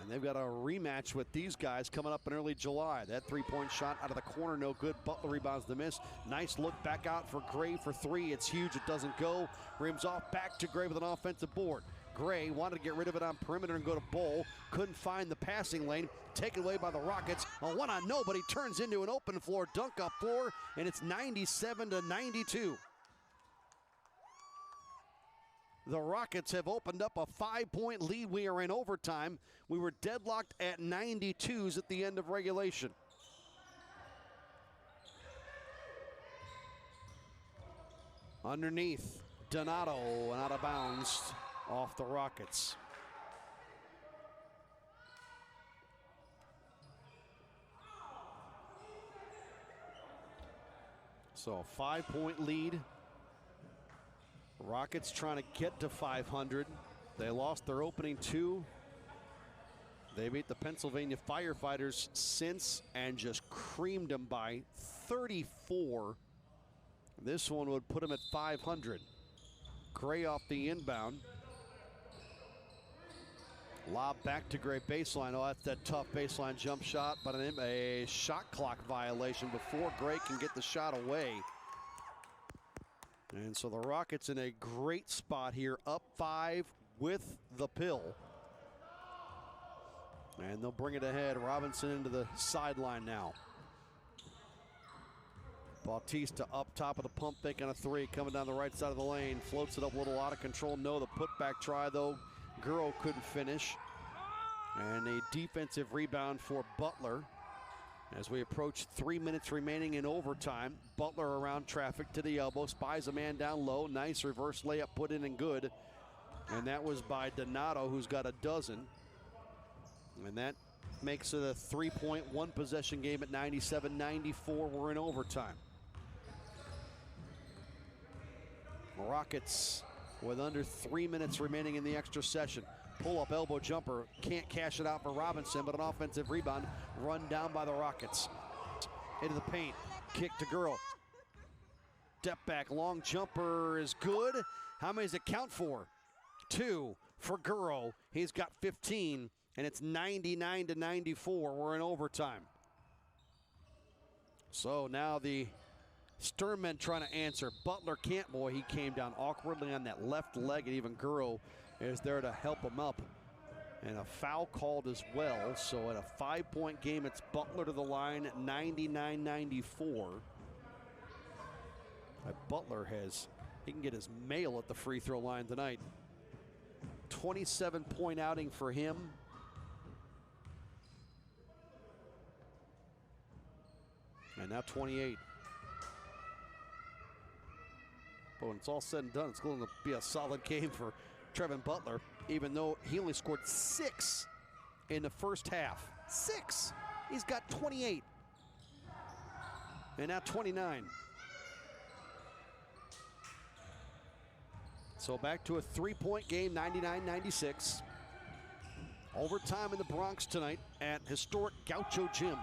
And they've got a rematch with these guys coming up in early July. That three-point shot out of the corner, no good. Butler rebounds the miss. Nice look back out for Gray for three. It's huge, it doesn't go. Rims off, back to Gray with an offensive board. Gray wanted to get rid of it on perimeter and go to Bull. Couldn't find the passing lane. Taken away by the Rockets. A one on nobody turns into an open floor dunk up floor, and it's 97-92. The Rockets have opened up a 5-point lead. We are in overtime. We were deadlocked at 92s at the end of regulation. Underneath, Donato and out of bounds off the Rockets. So a 5-point lead. Rockets trying to get to 500. They lost their opening two. They beat the Pennsylvania Firefighters since and just creamed them by 34. This one would put them at 500. Gray off the inbound. Lob back to Gray baseline. Oh, that's that tough baseline jump shot, but a shot clock violation before Gray can get the shot away. And so the Rockets in a great spot here, up 5 with the pill. And they'll bring it ahead. Robinson into the sideline now. Bautista up top of the pump fake on a three, coming down the right side of the lane. Floats it up a little out of control. No, the putback try though. Guro couldn't finish. And a defensive rebound for Butler. As we approach 3 minutes remaining in overtime, Butler around traffic to the elbow, spies a man down low. Nice reverse layup put in and good. And that was by Donato, who's got a dozen. And that makes it a 3-point, one possession game at 97-94. We're in overtime. Rockets with under 3 minutes remaining in the extra session. Pull-up elbow jumper, can't cash it out for Robinson, but an offensive rebound run down by the Rockets. Into the paint, kick to Guro. Step back, long jumper is good. How many does it count for? 2 for Guro. He's got 15, and it's 99-94. We're in overtime. So now the Sternmen trying to answer. Butler can't. Boy, he came down awkwardly on that left leg, and even Guro is there to help him up. And a foul called as well. So at a 5-point game, it's Butler to the line at 99-94. Butler he can get his mail at the free throw line tonight. 27-point outing for him. And now 28. But when it's all said and done, it's going to be a solid game for Trevin Butler, even though he only scored 6 in the first half. 6! He's got 28. And now 29. So back to a 3-point game, 99-96. Overtime in the Bronx tonight at historic Gaucho Gym.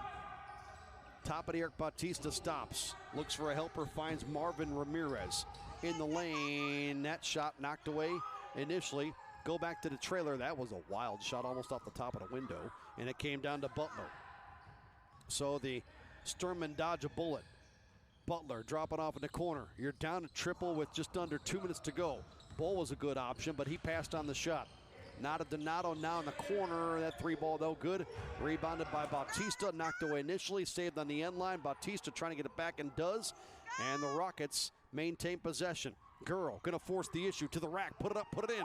Top of the arc, Bautista stops. Looks for a helper, finds Marvin Ramirez in the lane. That shot knocked away initially. Go back to the trailer. That was a wild shot, almost off the top of the window. And it came down to Butler. So the Sternmen dodge a bullet. Butler dropping off in the corner. You're down a triple with just under 2 minutes to go. Bull was a good option, but he passed on the shot. Not a Donato now in the corner. That three ball, though, good. Rebounded by Bautista. Knocked away initially. Saved on the end line. Bautista trying to get it back and does. And the Rockets maintain possession. Girl going to force the issue to the rack. Put it up, put it in.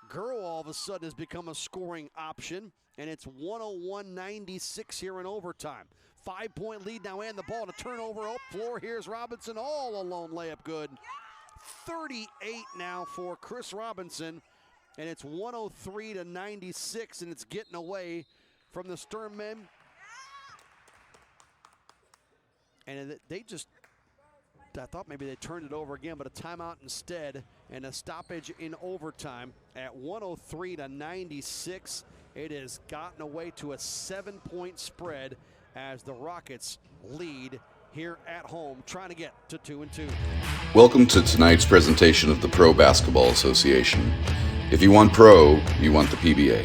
Girl all of a sudden has become a scoring option. And it's 101-96 here in overtime. 5-point lead now and the ball to turnover up floor. Here's Robinson all alone. Layup good. 38 now for Chris Robinson. And it's 103-96, and it's getting away from the Sternmen. And they just, I thought maybe they turned it over again, but a timeout instead, and a stoppage in overtime at 103-96. It has gotten away to a 7-point spread as the Rockets lead here at home, trying to get to 2-2. Welcome to tonight's presentation of the Pro Basketball Association. If you want pro, you want the PBA.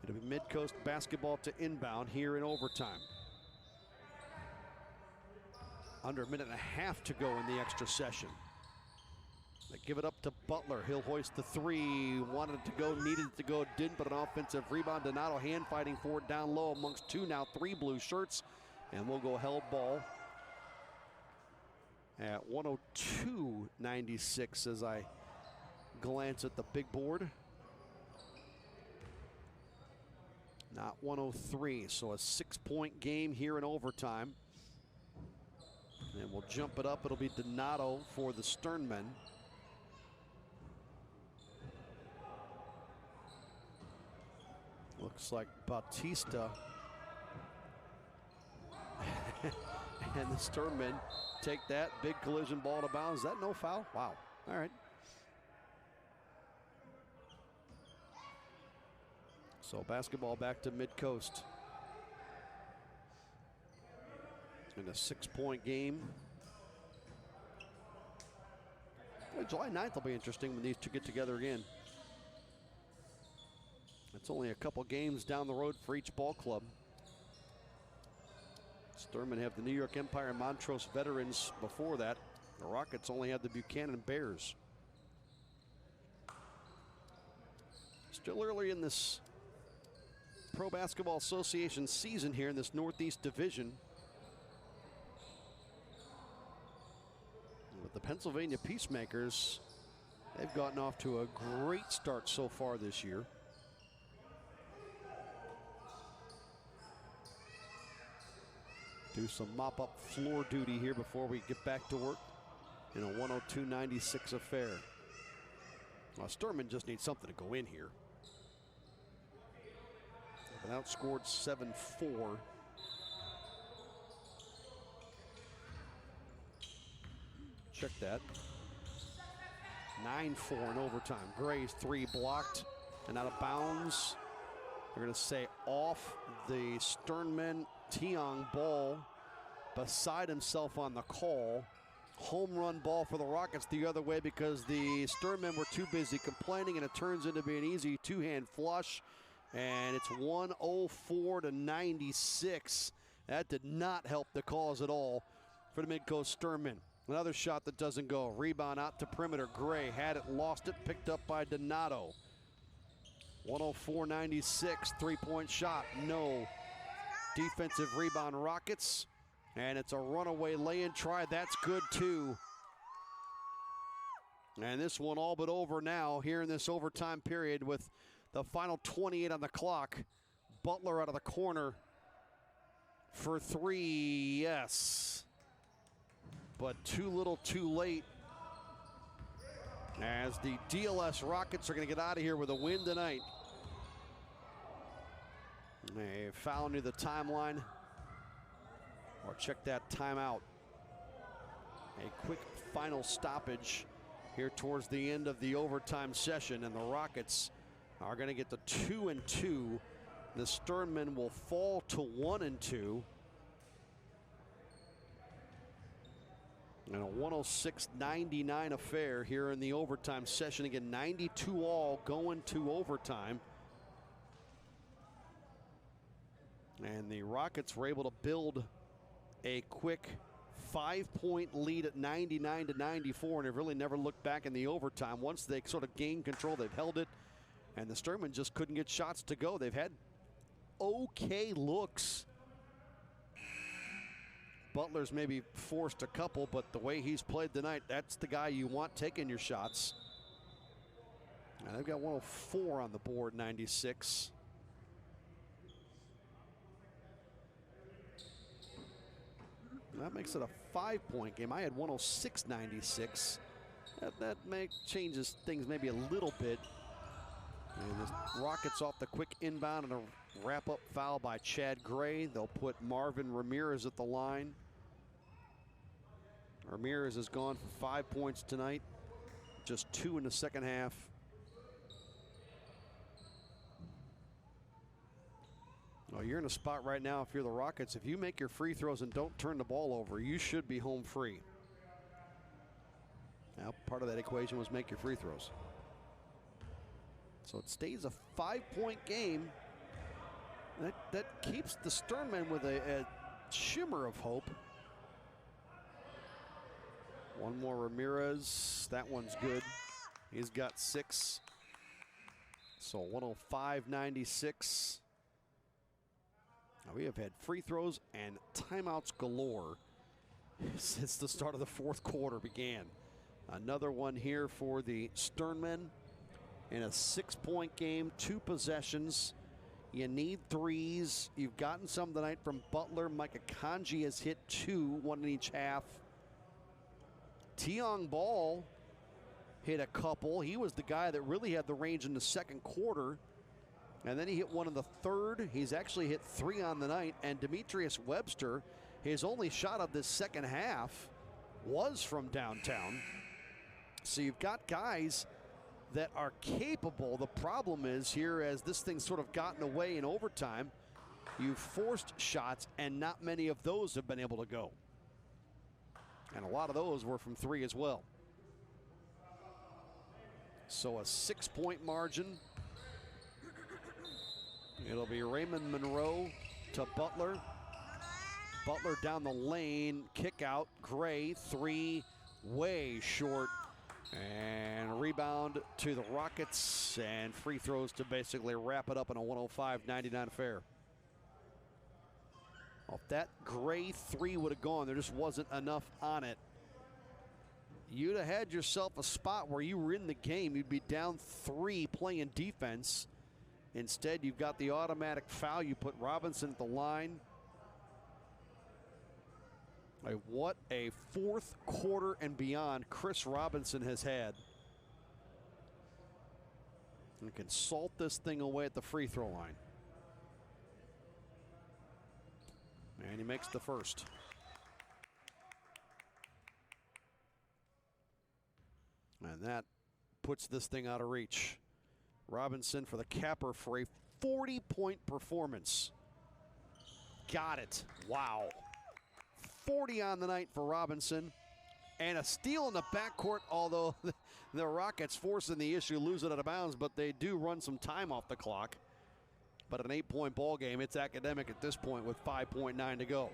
It'll be Midcoast basketball to inbound here in overtime. Under a minute and a half to go in the extra session. They give it up to Butler. He'll hoist the three. Wanted it to go, needed it to go, didn't, but an offensive rebound. Donato hand fighting for it down low amongst two, now three blue shirts. And we'll go held ball at 102-96 as I glance at the big board. Not 103, so a 6-point game here in overtime. And we'll jump it up. It'll be Donato for the Sternmen. Looks like Bautista. And the Sternmen take that big collision ball to bounds. Is that no foul? Wow. All right. So basketball back to Midcoast. In a 6-point game. Well, July 9th will be interesting when these two get together again. It's only a couple games down the road for each ball club. Sternmen have the New York Empire and Montrose Veterans before that. The Rockets only have the Buchanan Bears. Still early in this Pro Basketball Association season here in this Northeast Division. But the Pennsylvania Peacemakers, they've gotten off to a great start so far this year. Do some mop-up floor duty here before we get back to work in a 102-96 affair. Well, Sternmen just need something to go in here. They've been outscored 7-4. Check that. 9-4 in overtime. Gray's three blocked and out of bounds. They're going to say off the Sternmen. Tiong ball beside himself on the call. Home run ball for the Rockets the other way because the Sternmen were too busy complaining, and it turns into be an easy two-hand flush. And it's 104-96. That did not help the cause at all for the Midcoast Sternmen. Another shot that doesn't go. Rebound out to perimeter. Gray had it, lost it, picked up by Donato. 104-96, three-point shot, no. Defensive rebound Rockets, and it's a runaway lay-in try. That's good too. And this one all but over now here in this overtime period with the final 28 on the clock. Butler out of the corner for three, yes. But too little too late as the DLS Rockets are going to get out of here with a win tonight. A foul near the timeline, or check that timeout. A quick final stoppage here towards the end of the overtime session, and the Rockets are going to get to 2-2. The Sternmen will fall to 1-2. And a 106-99 affair here in the overtime session. Again, 92 all going to overtime. And the Rockets were able to build a quick 5-point lead at 99-94, and have really never looked back in the overtime. Once they sort of gained control, they've held it, and the Sternmen just couldn't get shots to go. They've had okay looks. Butler's maybe forced a couple, but the way he's played tonight, that's the guy you want taking your shots. And they've got 104 on the board, 96. That makes it a 5-point game. I had 106-96. That changes things maybe a little bit. And the Rockets off the quick inbound and a wrap-up foul by Chad Gray. They'll put Marvin Ramirez at the line. Ramirez has gone for 5 points tonight, just 2 in the second half. Well, you're in a spot right now if you're the Rockets. If you make your free throws and don't turn the ball over, you should be home free. Now, part of that equation was make your free throws. So it stays a 5-point game. That keeps the Sternmen with a shimmer of hope. One more Ramirez. That one's good. He's got 6. So 105-96. Now we have had free throws and timeouts galore since the start of the fourth quarter began. Another one here for the Sternmen in a 6-point game, 2 possessions. You need threes. You've gotten some tonight from Butler. Micah Kanji has hit 2, 1 in each half. Tiong Ball hit a couple. He was the guy that really had the range in the second quarter. And then he hit 1 in the third. He's actually hit 3 on the night. And Demetrius Webster, his only shot of this second half was from downtown. So you've got guys that are capable. The problem is here, as this thing's sort of gotten away in overtime, you've forced shots and not many of those have been able to go. And a lot of those were from 3 as well. So a 6-point margin. It'll be Raymond Monroe to Butler. Butler down the lane, kick out, Gray, 3, way short. And rebound to the Rockets, and free throws to basically wrap it up in a 105-99 affair. Well, if that Gray 3 would have gone, there just wasn't enough on it. You'd have had yourself a spot where you were in the game. You'd be down 3 playing defense. Instead, you've got the automatic foul. You put Robinson at the line. What a fourth quarter and beyond Chris Robinson has had. You can salt this thing away at the free throw line. And he makes the first. And that puts this thing out of reach. Robinson for the capper for a 40-point performance. Got it. Wow. 40 on the night for Robinson. And a steal in the backcourt, although the Rockets forcing the issue, lose it out of bounds, but they do run some time off the clock. But an 8-point ball game, it's academic at this point with 5.9 to go.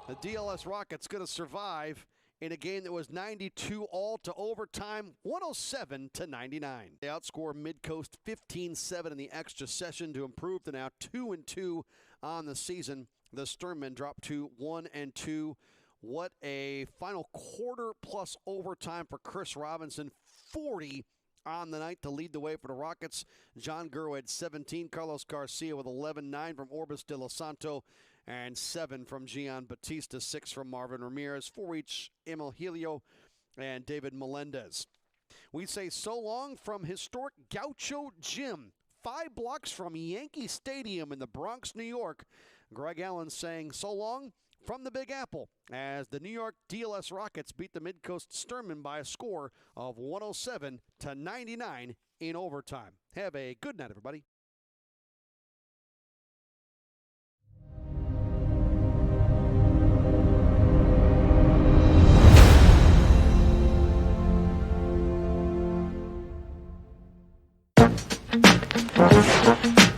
The DLS Rockets going to survive in a game that was 92 all to overtime, 107-99. They outscore Midcoast 15-7 in the extra session to improve to now 2-2 on the season. The Sternmen drop to 1-2. What a final quarter plus overtime for Chris Robinson. 40 on the night to lead the way for the Rockets. John Gurrow had 17. Carlos Garcia with 11. 9 from Orbis de Los Santos. And 7 from Gian Batista. 6 from Marvin Ramirez. 4 each Emil Helio and David Melendez. We say so long from historic Gaucho Gym. 5 blocks from Yankee Stadium in the Bronx, New York. Greg Allen saying so long from the Big Apple as the New York DLS Rockets beat the Midcoast Sternmen by a score of 107-99 in overtime. Have a good night, everybody. it.